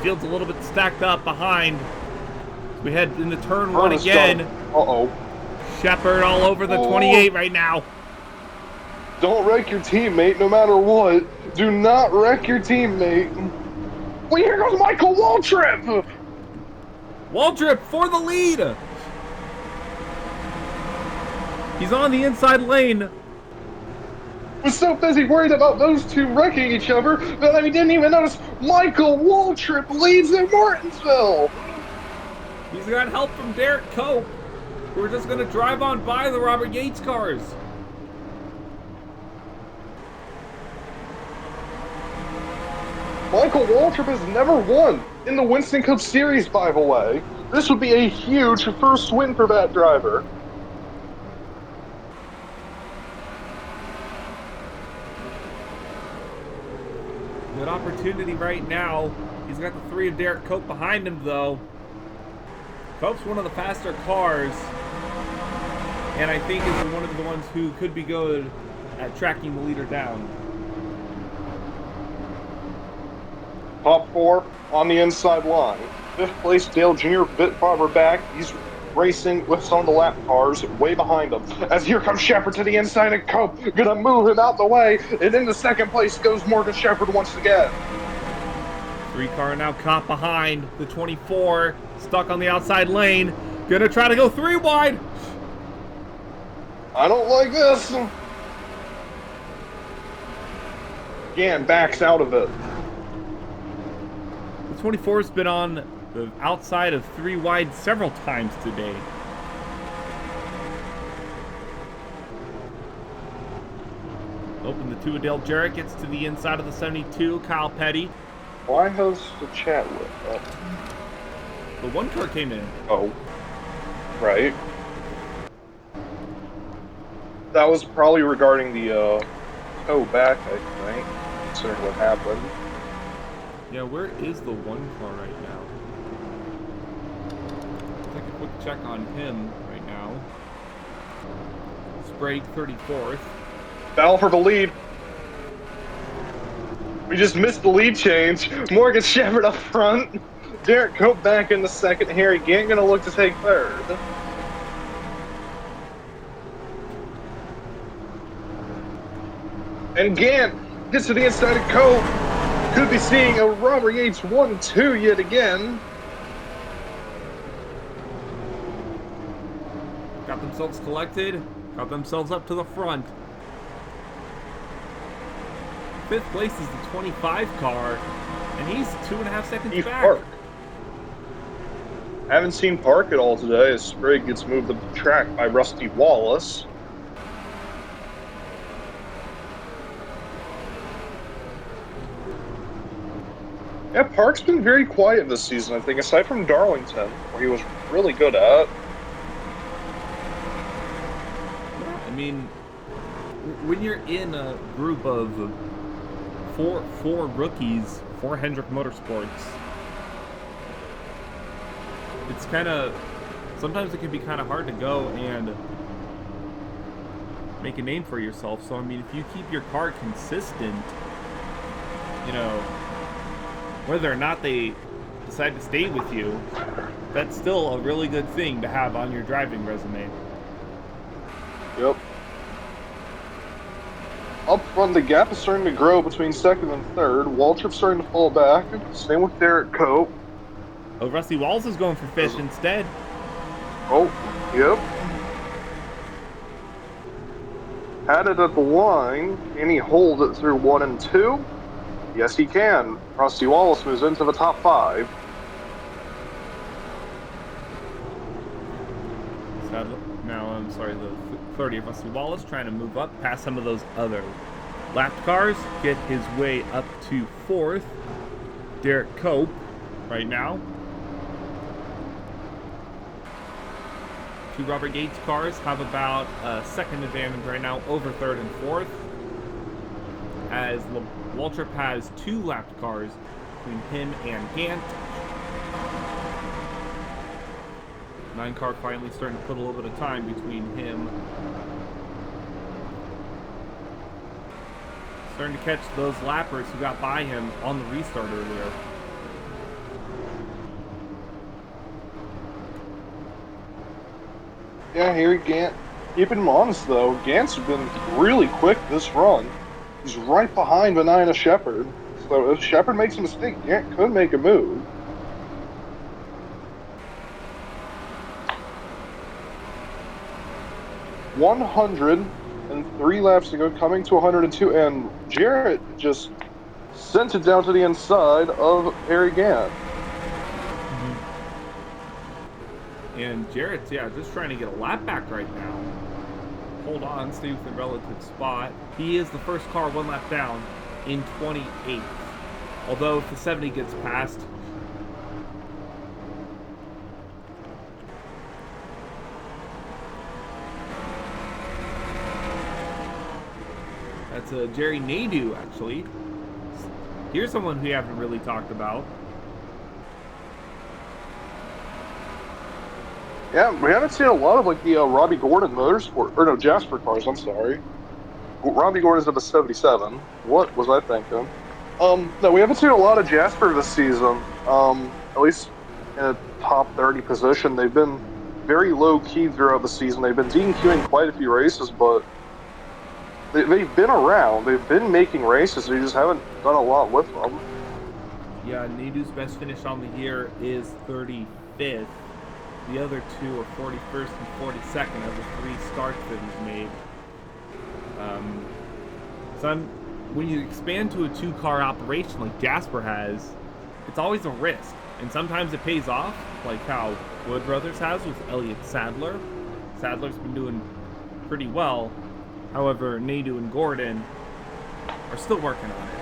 Field's a little bit stacked up behind. We head into turn 1 again. Uh-oh. Shepard all over the 28 right now. Don't wreck your teammate no matter what. Do not wreck your teammate. Well, here goes Michael Waltrip. Waltrip for the lead. He's on the inside lane. Was so busy worried about those two wrecking each other that I didn't even notice Michael Waltrip leads in Martinsville. He's got help from Derek Cope. We're just going to drive on by the Robert Yates cars. Michael Waltrip has never won in the Winston Cup Series, by the way. This would be a huge first win for that driver. Good opportunity right now. He's got the 3 of Derek Cope behind him, though. Cope's one of the faster cars, and I think is one of the ones who could be good at tracking the leader down. Top 4 on the inside line. 5th place, Dale Jr., bit farther back. He's racing with some of the lap cars way behind him. As here comes Shepard to the inside and Cope gonna move him out the way, and into second place goes Morgan Shepard once again. 3 car now caught behind the 24, stuck on the outside lane. Gonna try to go 3 wide. I don't like this. Again, backs out of it. The 24's been on the outside of 3 wide several times today. Open the 2, Dale Jarrett gets to the inside of the 72, Kyle Petty. Why has the chat lit up? The 1 car came in. Oh, right. That was probably regarding the toe back, I think, considering what happened. Yeah, where is the 1 car right now? Take a quick check on him right now. Sprague 34th. Battle for the lead. We just missed the lead change. Morgan Shepard up front. Derek Cope back in the second. Harry Gant gonna look to take third. And Gant gets to the inside of Cope. Could be seeing a Robert Yates 1-2 yet again. Got themselves collected. Got themselves up to the front. 5th place is the 25 car, and he's 2.5 seconds back. Park. Haven't seen Park at all today as Sprague gets moved up the track by Rusty Wallace. Yeah, Park's been very quiet this season, I think, aside from Darlington, where he was really good at. I mean, when you're in a group of four rookies for Hendrick Motorsports, it's kind of, sometimes it can be kind of hard to go and make a name for yourself. So I mean, if you keep your car consistent, you know, whether or not they decide to stay with you, that's still a really good thing to have on your driving resume. Yep. Up front, the gap is starting to grow between second and third. Waltrip's starting to fall back. Same with Derek Cope. Oh, Rusty Walls is going for Fish instead. Oh, yep. Had it at the line. Can he hold it through 1 and 2? Yes, he can. Rusty Wallace moves into the top 5. Now, I'm sorry, the 30 of Rusty Wallace trying to move up past some of those other lapped cars, get his way up to 4th. Derek Cope right now. 2 Robert Yates cars have about a second advantage right now over 3rd and 4th, as Waltrip has 2 lapped cars between him and Gant. 9 car finally starting to put a little bit of time between him. Starting to catch those lappers who got by him on the restart earlier. Yeah, here Gant. Keep him honest though, Gant's been really quick this run. He's right behind Benina Shepard. So if Shepard makes a mistake, Gant could make a move. "103 laps to go, coming to 102, and Jarrett just sent it down to the inside of Harry Gant. And Jarrett's, yeah, just trying to get a lap back right now. Hold on, stay with the relative spot. He is the first car 1 lap down in 28th. Although if the 70 gets passed, that's Jerry Nadeau, actually. Here's someone we haven't really talked about. Yeah, we haven't seen a lot of like the Robbie Gordon Motorsport, or no, Jasper cars, I'm sorry. Robbie Gordon's of a 77. What was I thinking? No, we haven't seen a lot of Jasper this season. At least in a top 30 position. They've been very low key throughout the season. They've been DQing quite a few races, but they've been around. They've been making races. They just haven't done a lot with them. Yeah, Nadu's best finish on the year is 35th. The other two are 41st and 42nd of the 3 starts that he's made. When you expand to a 2-car operation like Jasper has, it's always a risk. And sometimes it pays off, like how Wood Brothers has with Elliott Sadler. Sadler's been doing pretty well. However, Nadu and Gordon are still working on it.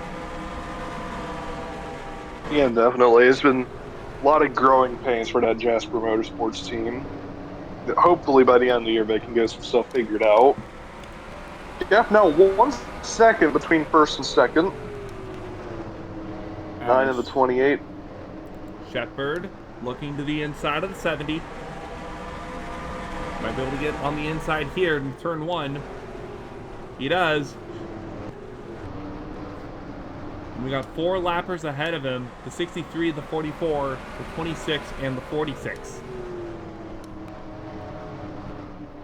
Yeah, definitely. It's been a lot of growing pains for that Jasper Motorsports team. Hopefully by the end of the year they can get some stuff figured out. Yeah, now 1 second between first and second. 9 of the 28. Shepard looking to the inside of the 70. Might be able to get on the inside here in turn 1. He does. And we got 4 lappers ahead of him. The 63, the 44, the 26, and the 46.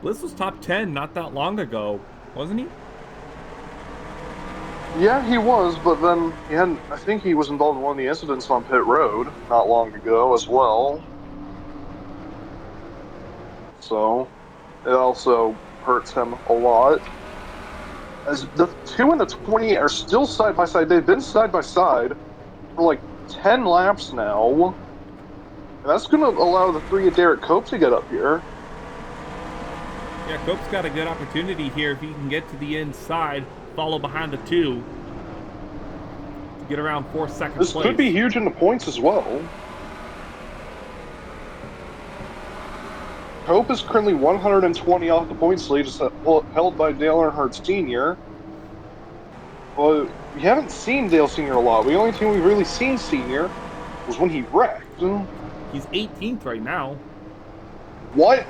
Bliss was top 10 not that long ago, wasn't he? Yeah, he was, but then he hadn't. I think he was involved in one of the incidents on pit road not long ago as well. So it also hurts him a lot. As the 2 and the 20 are still side by side. They've been side by side for like 10 laps now. And that's going to allow the 3 of Derek Cope to get up here. Yeah, Cope's got a good opportunity here if he can get to the inside, follow behind the 2, to get around 4 seconds. This could be huge in the points as well. Cope is currently 120 off the points lead, held by Dale Earnhardt Sr. But we haven't seen Dale Sr. a lot. The only time we've really seen Sr. was when he wrecked. He's 18th right now. What?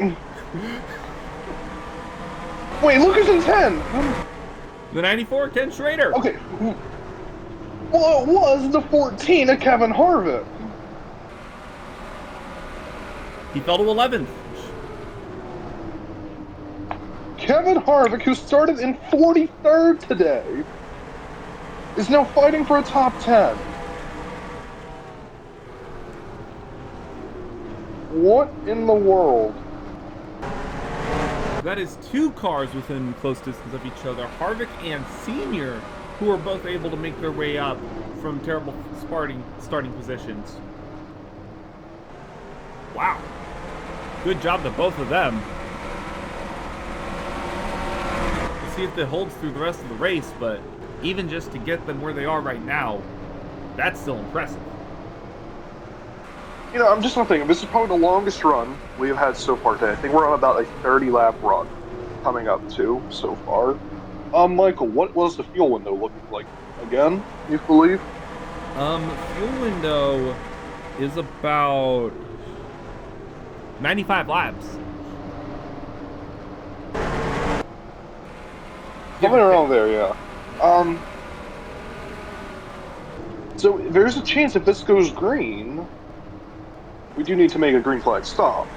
Wait, look who's in 10! The 94, Ken Schrader. Okay. Well, it was the 14 of Kevin Harvick. He fell to 11th. Kevin Harvick, who started in 43rd today, is now fighting for a top 10. What in the world? That is 2 cars within close distance of each other. Harvick and Senior, who are both able to make their way up from terrible starting positions. Wow. Good job to both of them. We'll see if that holds through the rest of the race, but even just to get them where they are right now, that's still impressive. You know, I'm just not thinking, this is probably the longest run we have had so far today. I think we're on about a 30-lap run coming up to so far. Michael, what was the fuel window looking like again, you believe? Fuel window is about 95 laps. Something around there, yeah. So there's a chance if this goes green, we do need to make a green flag stop.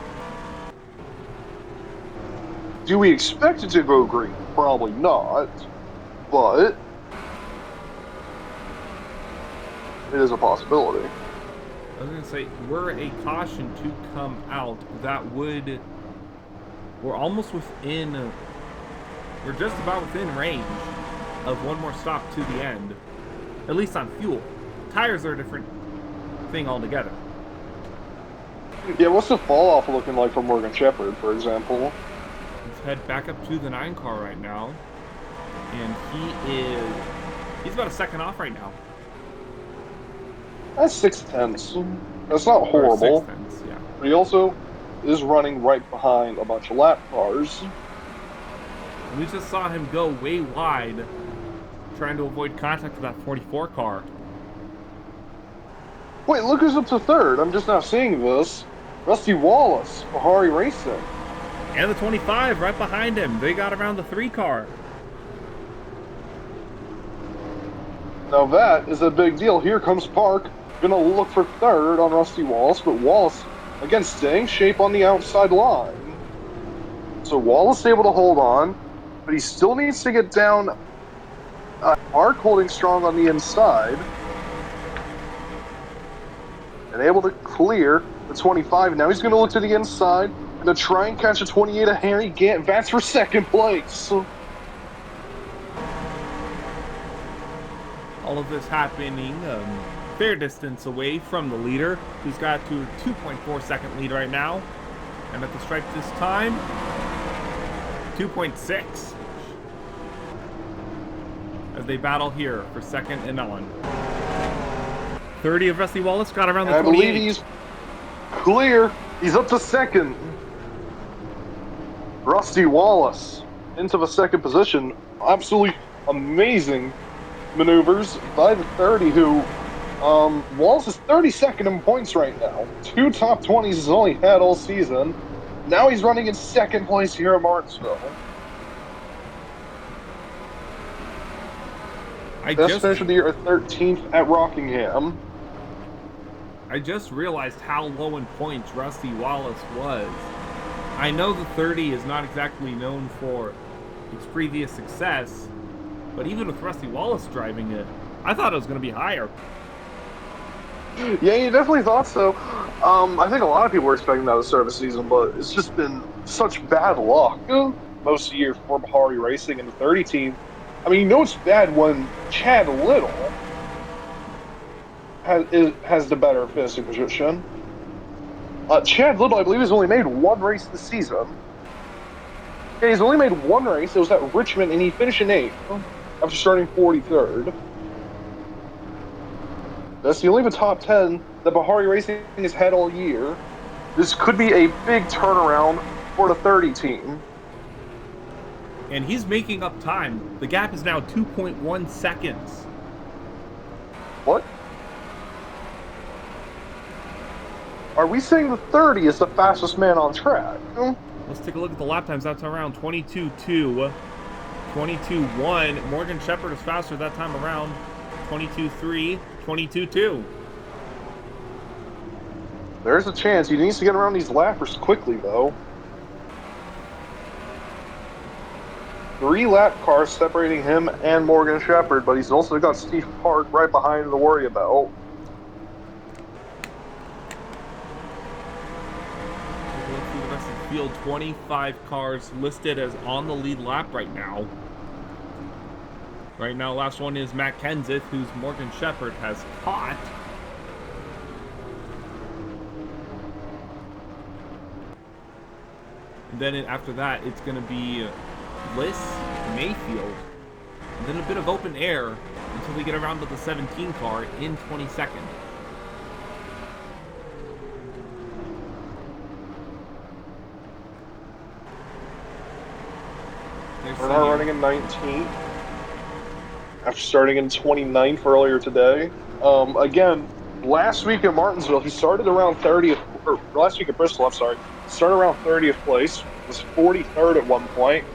Do we expect it to go green? Probably not, but it is a possibility. I was going to say, were a caution to come out, we're almost within, we're just about within range of one more stop to the end, at least on fuel. Tires are a different thing altogether. Yeah, what's the fall off looking like for Morgan Shepherd, for example? Let's head back up to the 9 car right now, and he's about a second off right now. That's 6/10. That's not horrible. 6/10, yeah. But he also is running right behind a bunch of lap cars. We just saw him go way wide, trying to avoid contact with that 44 car. Wait, look who's up to 3rd. I'm just now seeing this. Rusty Wallace, Bahari Racing. And the 25 right behind him. They got around the 3 car. Now that is a big deal. Here comes Park. Gonna look for 3rd on Rusty Wallace, but Wallace, again, staying shape on the outside line. So Wallace able to hold on, but he still needs to get down. Mark holding strong on the inside. And able to clear the 25. Now he's going to look to the inside and to try and catch a 28 of Harry Gant. That's for second place. All of this happening fair distance away from the leader, who's got to a 2.4 second lead right now. And at the stripe this time, 2.6. As they battle here for second and on. 30 of Rusty Wallace got around the 28. I believe he's clear. He's up to second. Rusty Wallace into the second position. Absolutely amazing maneuvers by the 30, who Wallace is 32nd in points right now. 2 top 20s he's only had all season. Now he's running in second place here at Martinsville. Best finish of the year at 13th at Rockingham. I just realized how low in points Rusty Wallace was. I know the 30 is not exactly known for its previous success, but even with Rusty Wallace driving it, I thought it was going to be higher. Yeah, you definitely thought so. I think a lot of people were expecting that to start the season, but it's just been such bad luck most of the year for Bahari Racing and the 30 team. I mean, you know it's bad when Chad Little has the better finishing position. Chad Little, I believe, has only made one race this season. Yeah, he's only made one race. It was at Richmond, and he finished in 8th after starting 43rd. That's the only top 10 that Bahari Racing has had all year. This could be a big turnaround for the 30 team. And he's making up time. The gap is now 2.1 seconds. What? Are we saying the 30 is the fastest man on track? Let's take a look at the lap times. That's around 22.2, 22.1. Morgan Shepherd is faster that time around. 22.3, 22.2. There's a chance. He needs to get around these lappers quickly, though. 3 lap cars separating him and Morgan Shepherd, but he's also got Steve Park right behind to worry about. Look through the rest of the field. 25 cars listed as on the lead lap right now. Right now, last one is Matt Kenseth, who's Morgan Shepherd has caught. And then after that, it's going to be Bliss, Mayfield, and then a bit of open air until we get around to the 17 car in 22nd. We're now running in 19th after starting in 29th earlier today. Again, last week at Martinsville, he started around 30th, or last week at Bristol, I'm sorry, started around 30th place, was 43rd at one point,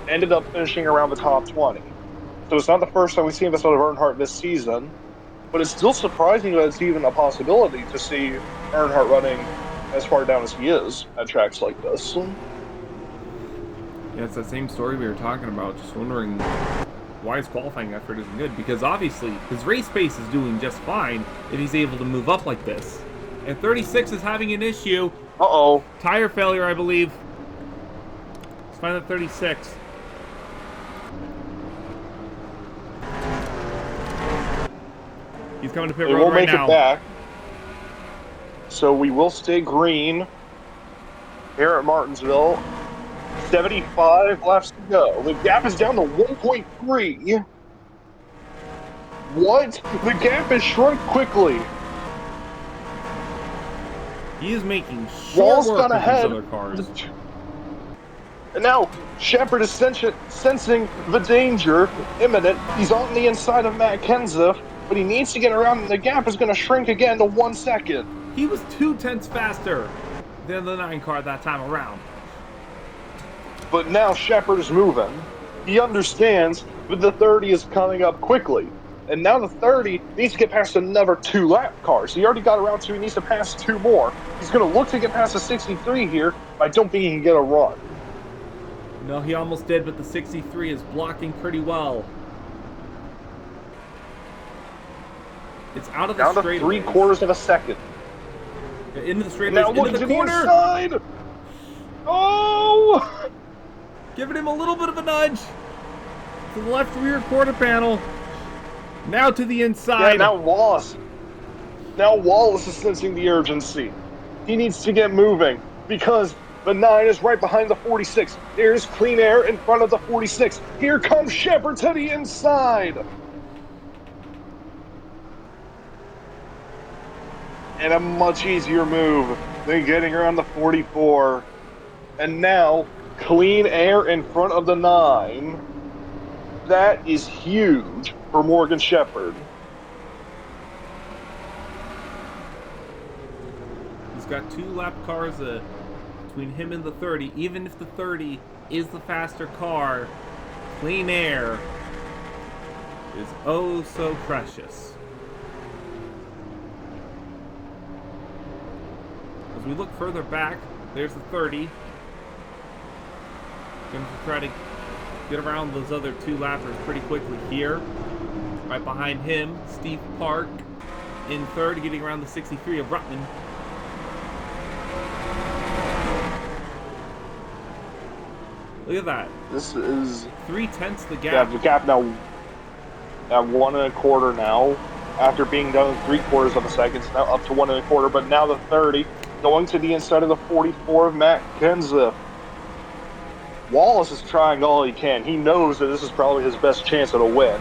ended up finishing around the top 20. So it's not the first time we've seen this out of Earnhardt this season, but it's still surprising that it's even a possibility to see Earnhardt running as far down as he is at tracks like this. Yeah, it's that same story we were talking about, just wondering why his qualifying effort isn't good, because obviously his race pace is doing just fine if he's able to move up like this. And 36 is having an issue. Uh-oh. Tire failure, I believe. Let's find that 36. He's coming to pit road right now. It back. So we will stay green here at Martinsville. 75 laps to go. The gap is down to 1.3. What? The gap has shrunk quickly. He is making short work of these other cars. And now Shepherd is sensing the danger imminent. He's on the inside of Matt Kenseth, but he needs to get around, and the gap is going to shrink again to 1 second. He was 0.2 faster than the 9 car that time around. But now Shepherd is moving. He understands that the 30 is coming up quickly. And now the 30 needs to get past another 2 lap cars. He already got around 2, he needs to pass 2 more. He's going to look to get past the 63 here, but I don't think he can get a run. No, he almost did, but the 63 is blocking pretty well. It's out of the Down to straight. 3/4 of a second. Into the straight. Now Into look the to corner. the inside. Oh! Giving him a little bit of a nudge to the left rear quarter panel. Now to the inside. Yeah, now Wallace. Now Wallace is sensing the urgency. He needs to get moving because the 9 is right behind the 46. There's clean air in front of the 46. Here comes Shepard to the inside. And a much easier move than getting around the 44. And now, clean air in front of the 9. That is huge for Morgan Shepard. He's got 2 lap cars between him and the 30. Even if the 30 is the faster car, clean air is oh so precious. As we look further back, there's the 30. Going to try to get around those other 2 lappers pretty quickly here. Right behind him, Steve Park in third, getting around the 63 of Rutman. Look at that. This is 3/10 the gap. yeah, the gap now at 1 1/4 now. After being done 3/4 of a second, it's now up to 1 1/4. But now the 30 going to the inside of the 44 of Matt Kenseth. Wallace is trying all he can. He knows that this is probably his best chance at a win.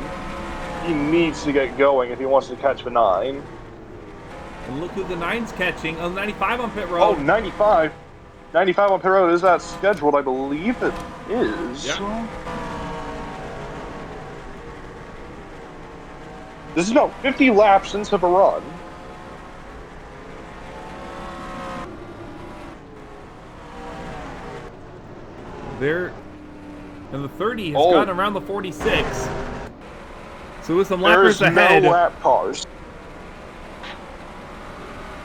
He needs to get going if he wants to catch the 9. And look who the 9's catching. Oh, 95 on pit road. Oh, 95. 95 on pit road. Is that scheduled? I believe it is. Yeah. This is about 50 laps into the run. There, and the 30 has gotten around the 46. So with some lappers ahead. No lap cars.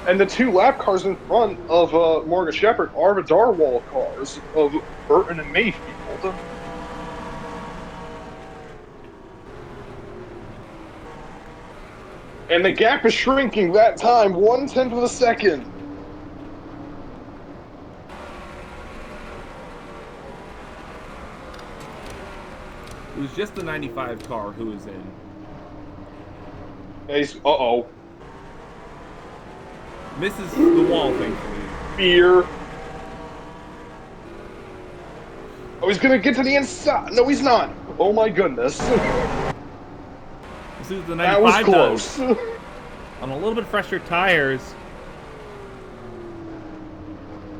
And the 2 lap cars in front of Morgan Shepard are the Darwall cars of Burton and Mayfield. And the gap is shrinking that time, 1/10 of a second. It was just the 95 car who was in. Uh-oh. Misses the wall, thankfully. Fear. Oh, he's gonna get to the inside. No, he's not. Oh my goodness. This is the 95 that was close. On a little bit fresher tires.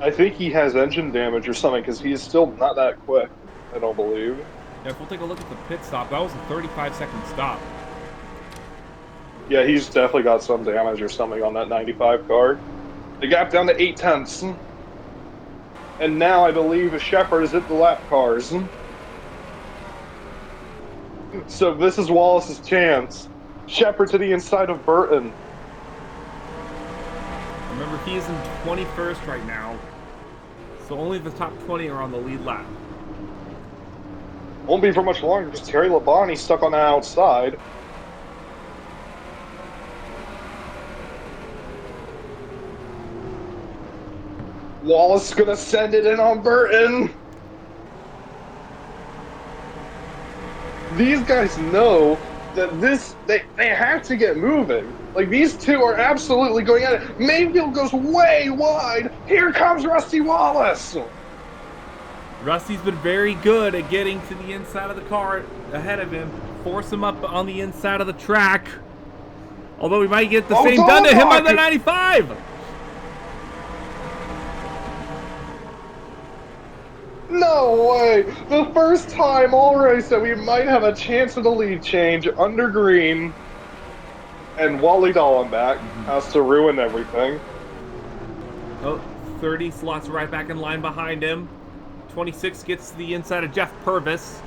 I think he has engine damage or something because he is still not that quick, I don't believe. Yeah, if we'll take a look at the pit stop, that was a 35-second stop. Yeah, he's definitely got some damage or something on that 95 car. The gap down to 8/10. And now I believe Shepard is at the lap cars. So this is Wallace's chance. Shepard to the inside of Burton. Remember, he is in 21st right now. So only the top 20 are on the lead lap. Won't be for much longer because Terry Labonte's stuck on the outside. Wallace is gonna send it in on Burton. These guys know that they have to get moving. Like, these 2 are absolutely going at it. Mayfield goes way wide. Here comes Rusty Wallace. Rusty's been very good at getting to the inside of the car ahead of him. Force him up on the inside of the track. Although we might get the same done to him on the 95. No way! The first time all race that we might have a chance of the lead change under green. And Wally Dallenbach has to ruin everything. Oh, 30 slots right back in line behind him. 26 gets to the inside of Jeff Purvis.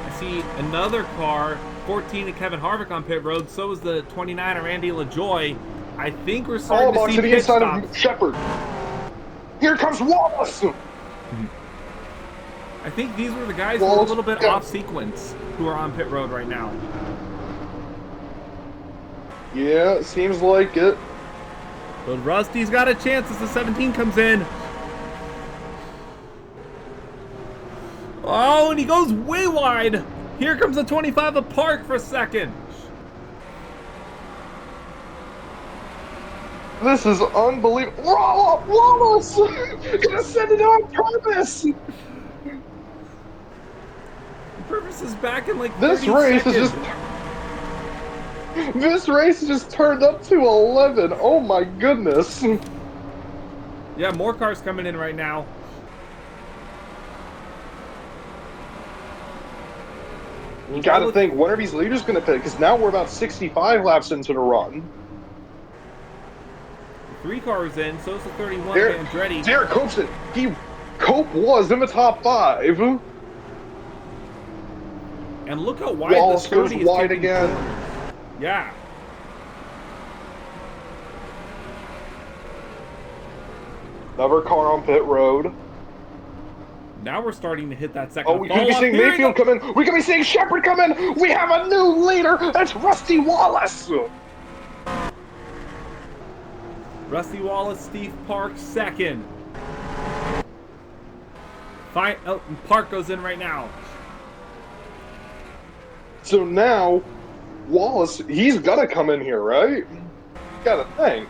I see another car, 14 to Kevin Harvick on pit road. So is the 29 of Randy LaJoy. I think we're starting to see to the pit inside stops. of Shepard. Here comes Wallace. 30 slots right back in line behind him. 26 gets to the inside of Jeff Purvis. I see another car, 14 to Kevin Harvick on pit road. So is the 29 of Randy LaJoy. I think we're starting to see pit stops. Here comes Wallace. I think these were the guys who are a little bit off sequence who are on pit road right now. Yeah, it seems like it. But Rusty's got a chance as the 17 comes in. Oh, and he goes way wide. Here comes the 25 of Park for second. This is unbelievable. Wallace! Gonna send it on purpose! Purpose is back in like this 30 race seconds. is just. This race just turned up to 11. Oh my goodness. Yeah, more cars coming in right now. You gotta think, when are these leaders gonna pick? Because now we're about 65 laps into the run. 3 cars in, so it's the 31 Andretti. Derek Cope's it. Cope was in the top 5. And look how wide Wallace the 30 goes is wide taking again. corners. Yeah. Another car on pit road. Now we're starting to hit that second. Oh, we could be seeing Mayfield come in. We could be seeing Shepard come in. We have a new leader. That's Rusty Wallace. Rusty Wallace, Steve Park, second. Fine. Oh, and Park goes in right now. So now, Wallace, he's gonna come in here, right? Gotta think.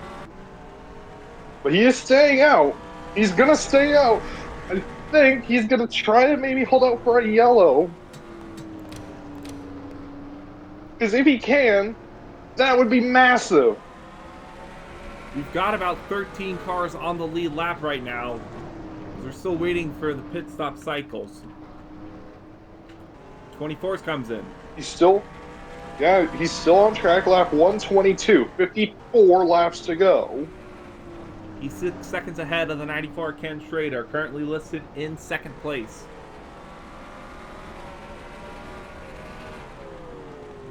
But he is staying out. He's gonna stay out. I think he's gonna try to maybe hold out for a yellow. Because if he can, that would be massive. We've got about 13 cars on the lead lap right now. We're still waiting for the pit stop cycles. 24s comes in. He's still on track, lap 122. 54 laps to go. He's 6 seconds ahead of the 94 Ken Schrader, currently listed in second place.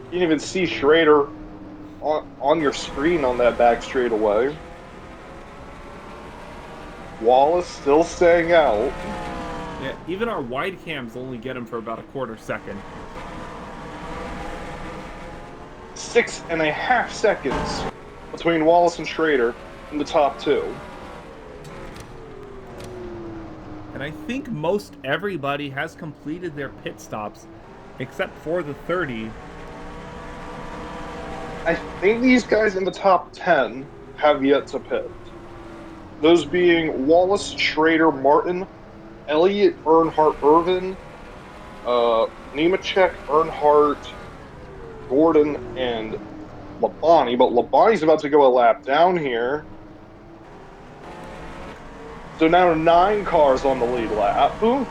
You can even see Schrader on your screen on that back straightaway. Wallace still staying out. Yeah, even our wide cams only get him for about a quarter second. 6.5 seconds between Wallace and Schrader in the top 2. And I think most everybody has completed their pit stops, except for the 30. I think these guys in the top 10 have yet to pit. Those being Wallace, Schrader, Martin, Elliott, Earnhardt, Irvin, Nemechek, Earnhardt, Gordon, and Labonte. But Labonte's about to go a lap down here. So now 9 cars on the lead lap. Ooh.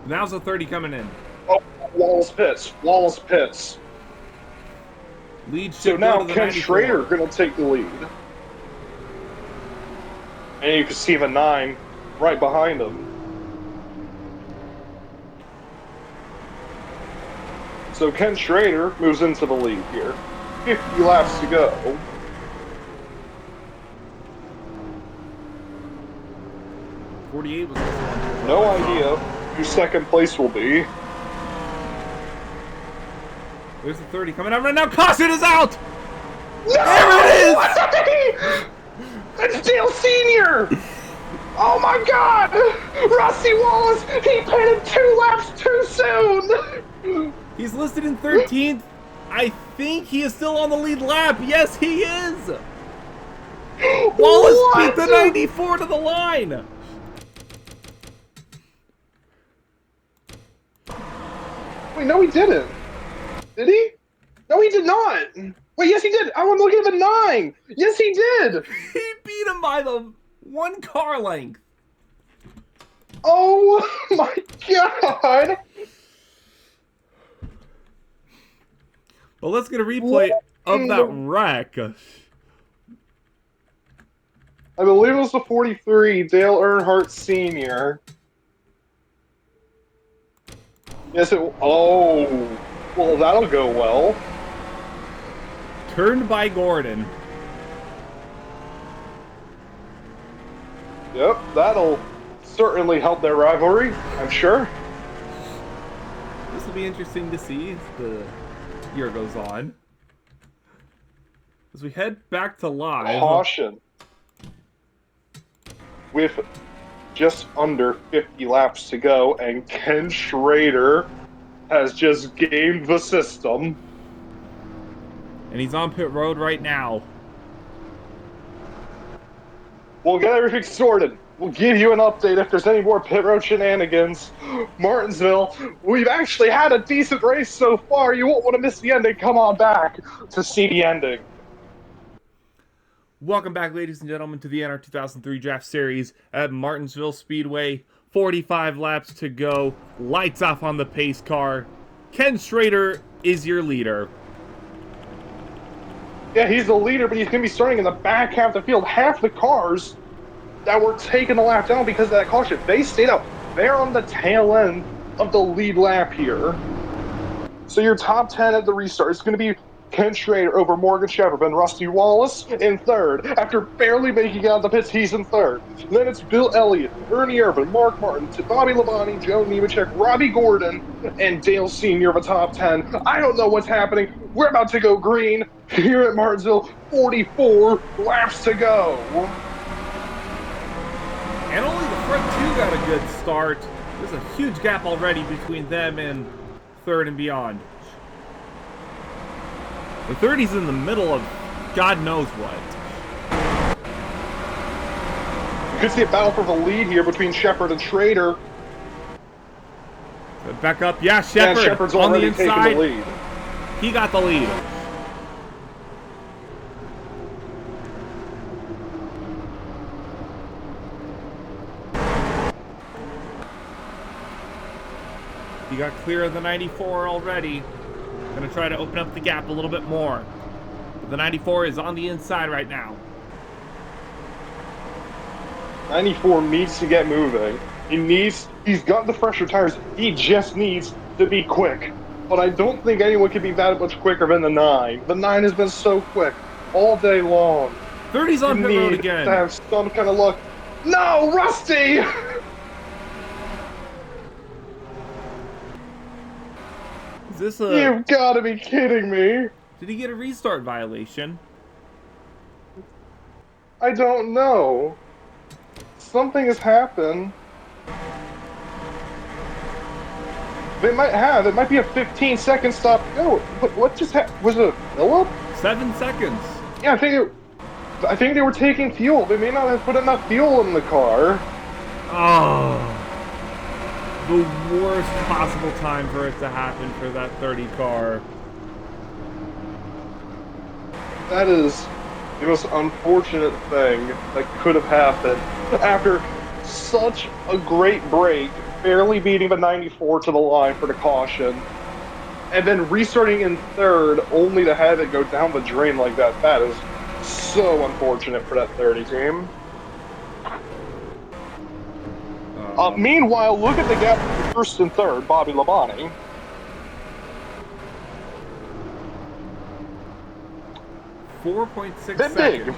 Now's the 30 coming in. Oh, Wallace pits. Wallace pits. Lead So should now go to the Ken 94. Schrader going to take the lead. And you can see the 9 right behind him. So Ken Schrader moves into the lead here. 50 laps to go. .48 was also on. No idea who second place will be. There's the 30 coming out right now. Caution is out! No! There it is! It's Dale Sr.! Oh my god! Rusty Wallace, he pitted 2 laps too soon! He's listed in 13th. I think he is still on the lead lap. Yes, he is! Wallace beat the 94 to the line! Wait, no, he didn't. Did he? No, he did not. Wait, yes, he did. I'm looking at the 9. Yes, he did. He beat him by the 1 car length. Oh my god. Well, let's get a replay of that wreck. I believe it was the 43, Dale Earnhardt Sr. Yes, it. Oh, well, that'll go well. Turned by Gordon. Yep, that'll certainly help their rivalry, I'm sure. This will be interesting to see as the year goes on. As we head back to live. Caution. With just under 50 laps to go, and Ken Schrader has just gamed the system. And he's on pit road right now. We'll get everything sorted. We'll give you an update if there's any more pit road shenanigans. Martinsville, we've actually had a decent race so far. You won't want to miss the ending. Come on back to see the ending. Welcome back, ladies and gentlemen, to the NR2003 Draft Series at Martinsville Speedway. 45 laps to go. Lights off on the pace car. Ken Schrader is your leader. Yeah, he's the leader, but he's going to be starting in the back half of the field. Half the cars that were taking the lap down because of that caution, they stayed out. They're on the tail end of the lead lap here. So your top 10 at the restart is going to be Ken Schrader over Morgan Shepherd and Rusty Wallace in third. After barely making it out of the pits, he's in third. Then it's Bill Elliott, Ernie Irvin, Mark Martin, Bobby Labonte, Joe Nemechek, Robbie Gordon, and Dale Sr. of the top 10. I don't know what's happening. We're about to go green here at Martinsville. 44 laps to go. And only the front two got a good start. There's a huge gap already between them and third and beyond. The 30's in the middle of God knows what. You could see a battle for the lead here between Shepherd and Schrader. Back up. Yeah, Shepherd And Shepherd's on the already inside. taking the lead. He got the lead. He got clear of the 94 already. Gonna try to open up the gap a little bit more. But the 94 is on the inside right now. 94 needs to get moving. He's got the fresher tires. He just needs to be quick. But I don't think anyone can be that much quicker than the 9. The 9 has been so quick all day long. 30's on pit road Need again. to have some kind of luck. No, Rusty! Is this a... You've got to be kidding me. Did he get a restart violation? I don't know. Something has happened. They might have. It might be a 15-second stop go. What just happened? Was it a fill-up? 7 seconds. Yeah, I think they were taking fuel. They may not have put enough fuel in the car. Oh. The worst possible time for it to happen for that 30 car. That is the most unfortunate thing that could have happened. After such a great break, barely beating the 94 to the line for the caution, and then restarting in third only to have it go down the drain like that. That is so unfortunate for that 30 team. Meanwhile, look at the gap between first and third, Bobby Labonte. .6 That seconds. big.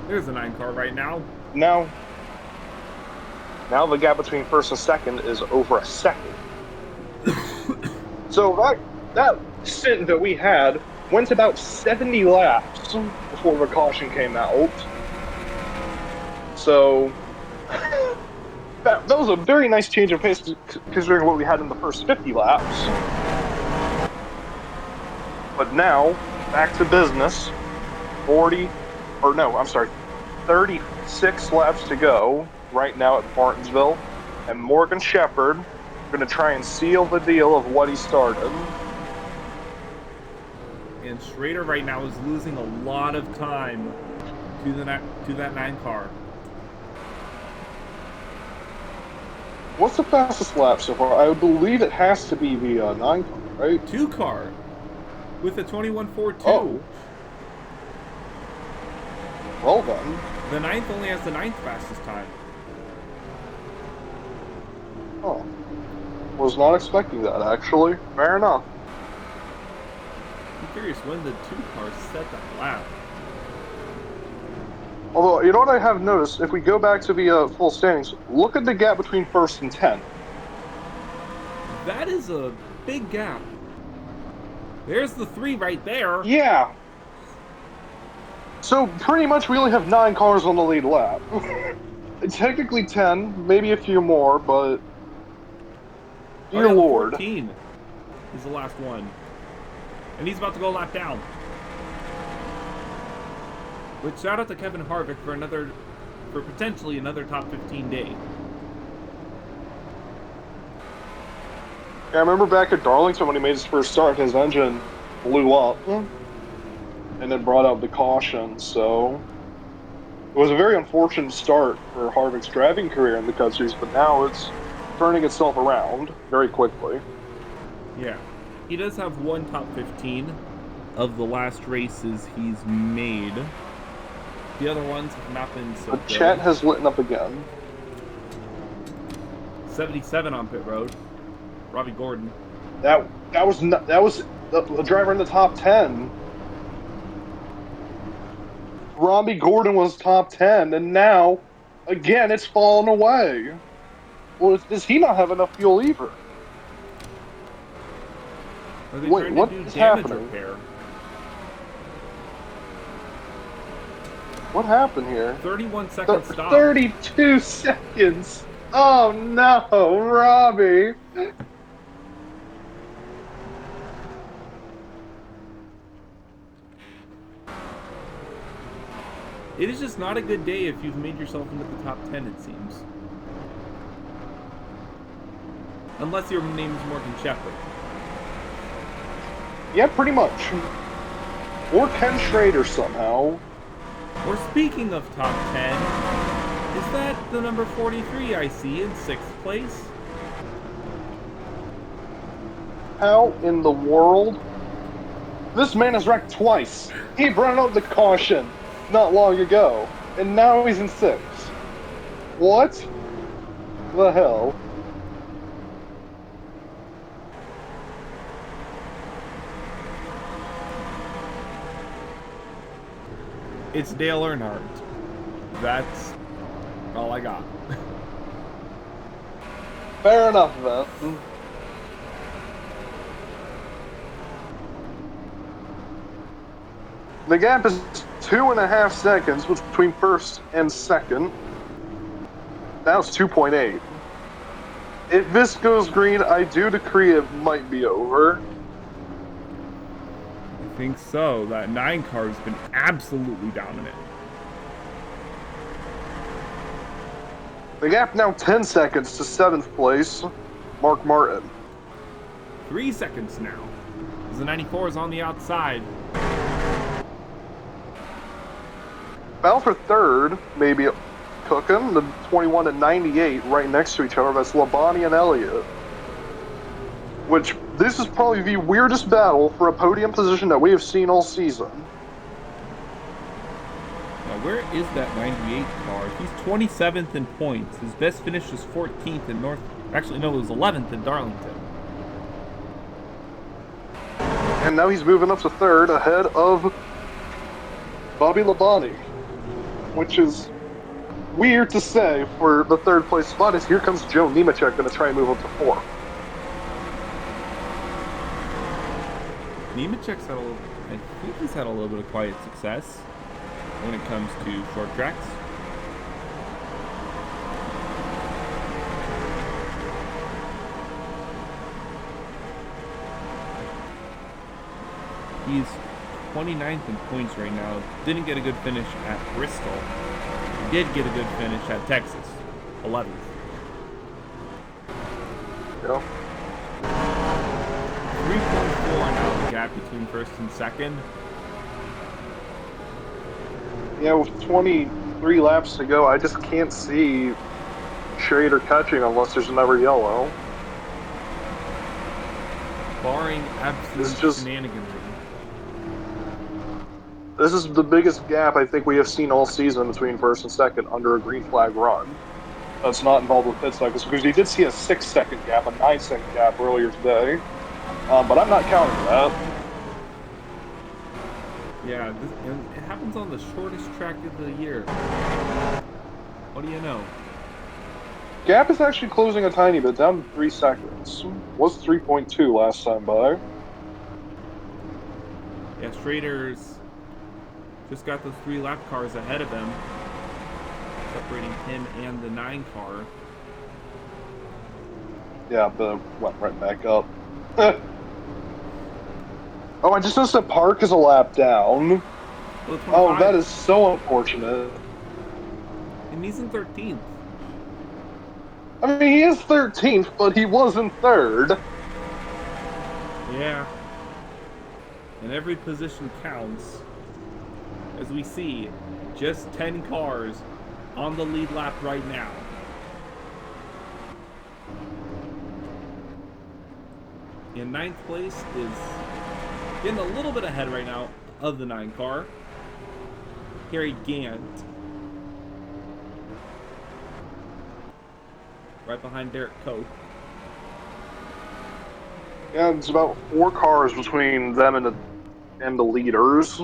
There's a 9 car right now. Now the gap between first and second is over a second. So that stint that we had went about 70 laps before the caution came out. So that was a very nice change of pace considering what we had in the first 50 laps. But now, back to business. 36 laps to go right now at Martinsville. And Morgan Shepherd going to try and seal the deal of what he started. And Schrader right now is losing a lot of time to that 9 car. What's the fastest lap so far? I believe it has to be the 9 car, right? 2 car with a 21.42. Oh. Well then. The 9th only has the 9th fastest time. Oh. Was not expecting that, actually. Fair enough. I'm curious when the two cars set that lap. Although, you know what I have noticed? If we go back to the full standings, look at the gap between first and 10th. That is a big gap. There's the 3 right there. Yeah. So pretty much we only have 9 cars on the lead lap. Technically 10, maybe a few more, but dear Lord. 14 is the last one. And he's about to go a lap down. Which, shout out to Kevin Harvick for potentially another top 15 day. Yeah, I remember back at Darlington when he made his first start, his engine blew up and then brought out the caution, so it was a very unfortunate start for Harvick's driving career in the Cup Series, but now it's turning itself around very quickly. Yeah. He does have one top 15 of the last races he's made. The other ones have not been so good. Chat has lit up again. 77 on pit road. Robbie Gordon. That was a driver in the top 10. Robbie Gordon was top 10, and now, again, it's fallen away. Well, does he not have enough fuel either? Wait, what is happening? Repair? What happened here? 31 seconds stop. 32 seconds! Oh no, Robbie! It is just not a good day if you've made yourself into the top 10, it seems. Unless your name is Morgan Shepherd. Yeah, pretty much. Or Ken Schrader somehow. Or speaking of top 10, is that the number 43 I see in 6th place? How in the world? This man is wrecked twice. He brought out the caution not long ago, and now he's in 6th. What the hell? It's Dale Earnhardt. That's all I got. Fair enough, then. The gap is 2.5 seconds between first and second. Now it's 2.8. If this goes green, I do decree it might be over. I think so. That 9 car has been absolutely dominant. The gap now 10 seconds to 7th place, Mark Martin. 3 seconds now. As the 94 is on the outside. Battle for 3rd, maybe cooking. The 21 and 98 right next to each other. That's Labonte and Elliott. Which, this is probably the weirdest battle for a podium position that we have seen all season. Now, where is that 98 car? He's 27th in points. His best finish was 14th in North... Actually, no, it was 11th in Darlington. And now he's moving up to 3rd ahead of Bobby Labonte. Which is weird to say for the 3rd place spot, as here comes Joe Nemechek going to try and move up to 4th. Nemechek's had I think he's had a little bit of quiet success when it comes to short tracks. He's 29th in points right now. Didn't get a good finish at Bristol. He did get a good finish at Texas. 11th. Yeah. 3.4 now the gap between first and second. Yeah, with 23 laps to go, I just can't see Schrader catching unless there's another yellow. Barring absolute shenanigans. This is the biggest gap I think we have seen all season between first and second under a green flag run. That's not involved with pit cycles, because we did see a 6-second gap, a 9-second gap earlier today. But I'm not counting that. Yeah, and it happens on the shortest track of the year. What do you know? Gap is actually closing a tiny bit, down to 3 seconds. Was 3.2 last time by. Yeah, Schrader's just got those 3 lap cars ahead of him, separating him and the 9 car. Yeah, but went right back up. Oh, I just noticed that Park is a lap down. Oh, that is so unfortunate. And he's in 13th. I mean, he is 13th, but he was in 3rd. Yeah. And every position counts. As we see, just 10 cars on the lead lap right now. In 9th place is getting a little bit ahead right now of the 9 car. Harry Gant. Right behind Derek Koch. Yeah, it's about 4 cars between them and the leaders.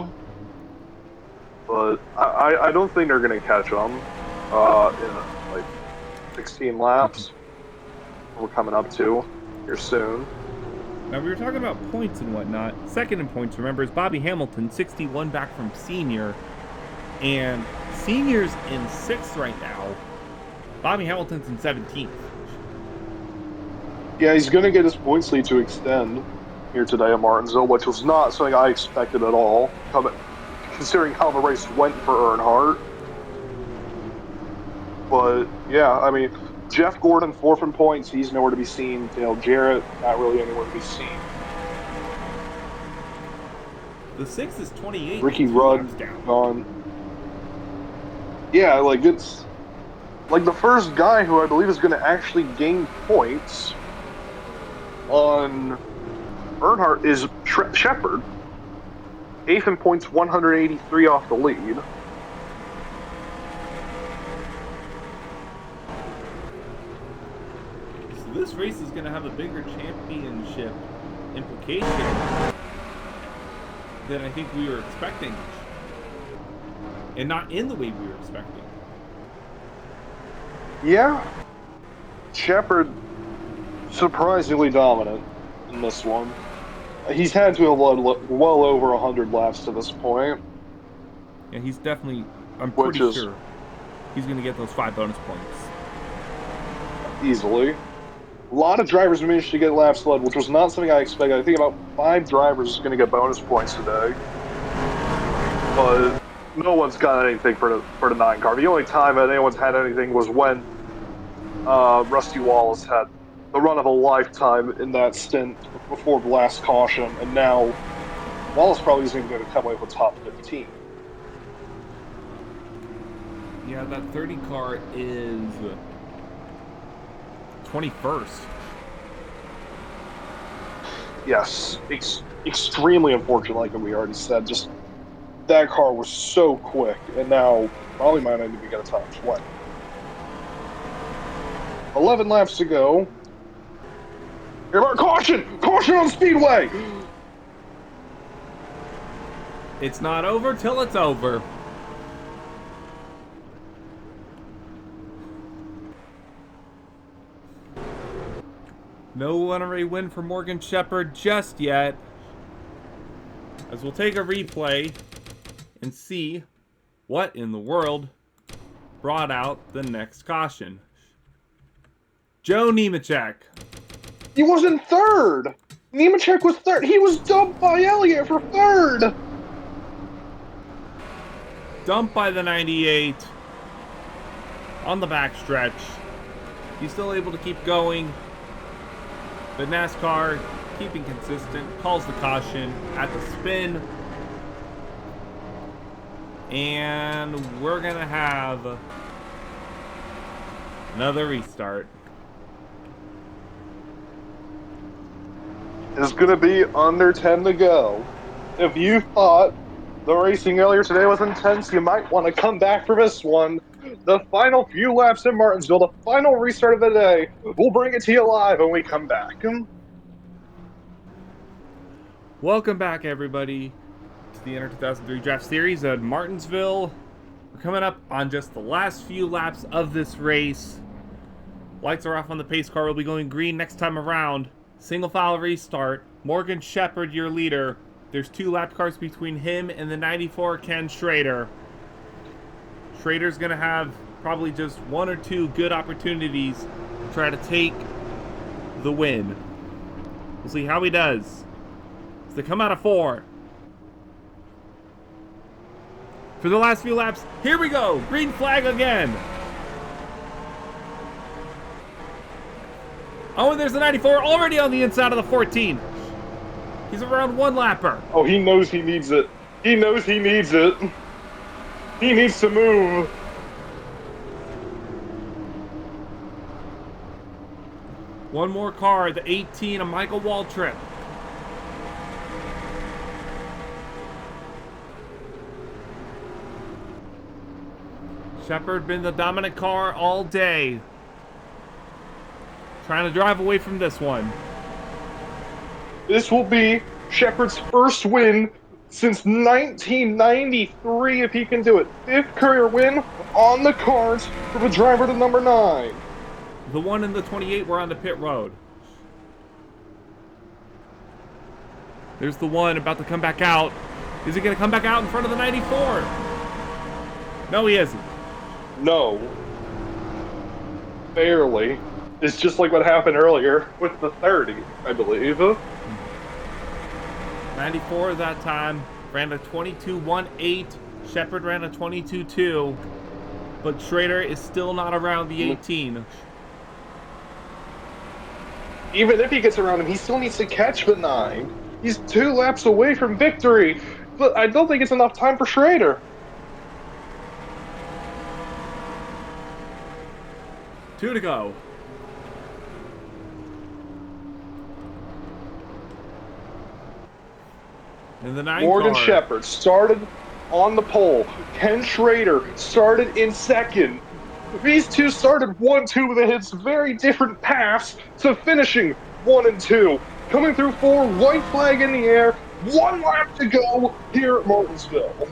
But I don't think they're going to catch them in like 16 laps. We're coming up to here soon. Now, we were talking about points and whatnot. Second in points, remember, is Bobby Hamilton, 61 back from senior. And senior's in 6th right now. Bobby Hamilton's in 17th. Yeah, he's going to get his points lead to extend here today at Martinsville, which was not something I expected at all, considering how the race went for Earnhardt. But, yeah, I mean, Jeff Gordon, 4th in points. He's nowhere to be seen. Dale Jarrett, not really anywhere to be seen. The 6th is 28. Ricky Rudd gone. Yeah, like, it's... Like, the first guy who I believe is going to actually gain points on Earnhardt is Shepard. 8th in points, 183 off the lead. So this race is going to have a bigger championship implication than I think we were expecting. And not in the way we were expecting. Yeah. Shepard, surprisingly dominant in this one. He's had to have led well over 100 laps to this point. Yeah, he's definitely, I'm pretty sure he's going to get those 5 bonus points. Easily. A lot of drivers managed to get laps led, which was not something I expected. I think about 5 drivers is going to get bonus points today. But no one's got anything for the 9 car. The only time that anyone's had anything was when Rusty Wallace had the run of a lifetime in that stint before the last caution, and now Wallace probably isn't even going to come away with top 15. Yeah, that 30 car is 21st. Yes, extremely unfortunate, like we already said. Just that car was so quick, and now probably might not even get a top 20. 11 laps to go. Here, caution! Caution on Speedway! It's not over till it's over. No runaway win for Morgan Shepard just yet. As we'll take a replay and see what in the world brought out the next caution. Joe Nemechek. He was in 3rd. Nemechek was 3rd. He was dumped by Elliott for 3rd. Dumped by the 98 on the backstretch. He's still able to keep going. But NASCAR, keeping consistent, calls the caution at the spin. And we're going to have another restart. It's going to be under 10 to go. If you thought the racing earlier today was intense, you might want to come back for this one. The final few laps in Martinsville, the final restart of the day. We'll bring it to you live when we come back. Welcome back, everybody, to the NR2003 Draft Series at Martinsville. We're coming up on just the last few laps of this race. Lights are off on the pace car. We'll be going green next time around. Single file restart. Morgan Shepherd, your leader. There's 2 lap cars between him and the 94 Ken Schrader. Schrader's going to have probably just 1 or 2 good opportunities to try to take the win. We'll see how he does. As they come out of 4. For the last few laps, here we go. Green flag again. Oh, and there's the 94 already on the inside of the 14. He's around 1 lapper. Oh, he knows he needs it. He knows he needs it. He needs to move. One more car, the 18 of Michael Waltrip. Shepherd been the dominant car all day. Trying to drive away from this one. This will be Shepherd's first win since 1993 if he can do it. 5th career win on the cards for the driver to number 9. The one and the 28 were on the pit road. There's the one about to come back out. Is he going to come back out in front of the 94? No, he isn't. No. Barely. It's just like what happened earlier with the 30, I believe. 94 that time ran a 22.18. Shepherd ran a 22.2. But Schrader is still not around the 18. Even if he gets around him, he still needs to catch the 9. He's 2 laps away from victory. But I don't think it's enough time for Schrader. 2 to go. And the 9 Morgan car. Shepherd started on the pole. Ken Schrader started in 2nd. These 2 started 1-2 with hits very different paths to finishing 1 and 2. Coming through 4, white flag in the air, 1 lap to go here at Martinsville.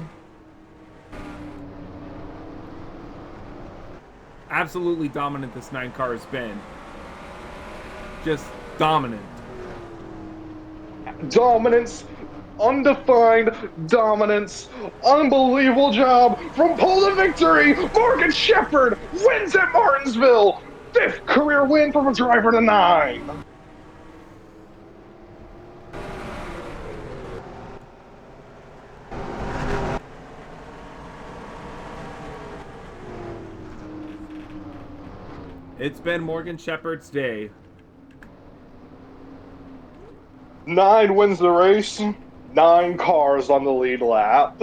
Absolutely dominant this 9 car has been. Just dominant. Dominance, undefined dominance, unbelievable job from pole to victory. Morgan Shepherd wins at Martinsville. 5th career win from a driver to 9. It's been Morgan Shepherd's day. 9 wins the race. 9 cars on the lead lap.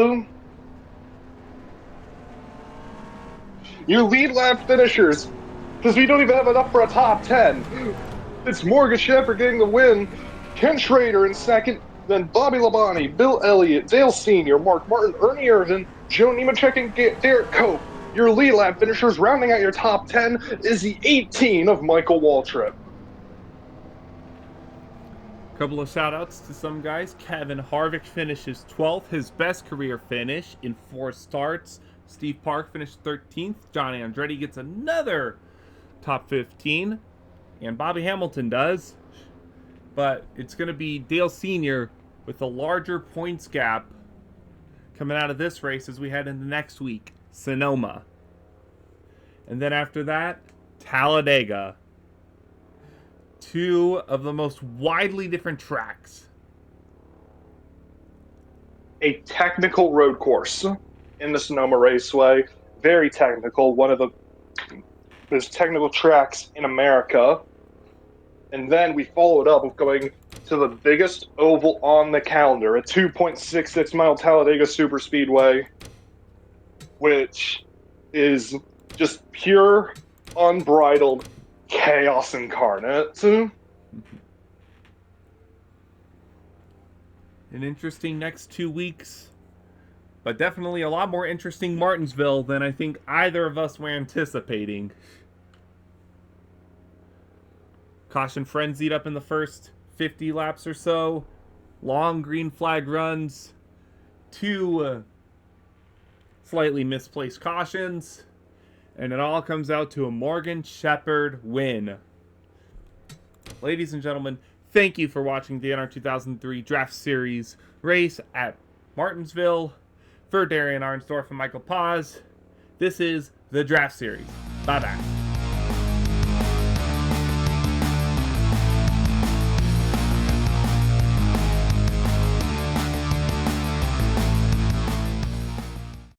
Your lead lap finishers, because we don't even have enough for a top 10. It's Morgan Shepherd getting the win. Ken Schrader in 2nd. Then Bobby Labonte, Bill Elliott, Dale Sr., Mark Martin, Ernie Irvin, Joe Nemechek, and Derek Cope. Your lead lap finishers rounding out your top 10 is the 18 of Michael Waltrip. Couple of shout outs to some guys. Kevin Harvick finishes 12th, his best career finish in 4 starts. Steve Park finished 13th. John Andretti gets another top 15. And Bobby Hamilton does. But it's going to be Dale Sr. with a larger points gap coming out of this race as we head into next week. Sonoma. And then after that, Talladega. 2 of the most widely different tracks. A technical road course in the Sonoma Raceway. Very technical. One of the most technical tracks in America. And then we followed up with going to the biggest oval on the calendar, a 2.66 mile Talladega Superspeedway, which is just pure, unbridled chaos incarnate. An interesting next 2 weeks, but definitely a lot more interesting Martinsville than I think either of us were anticipating. Caution frenzied up in the first 50 laps or so. Long green flag runs. 2 slightly misplaced cautions, and it all comes out to a Morgan Shepherd win. Ladies and gentlemen, thank you for watching the NR2003 Draft Series race at Martinsville. For Darian Arnsdorf and Michael Paz, this is the Draft Series. Bye-bye.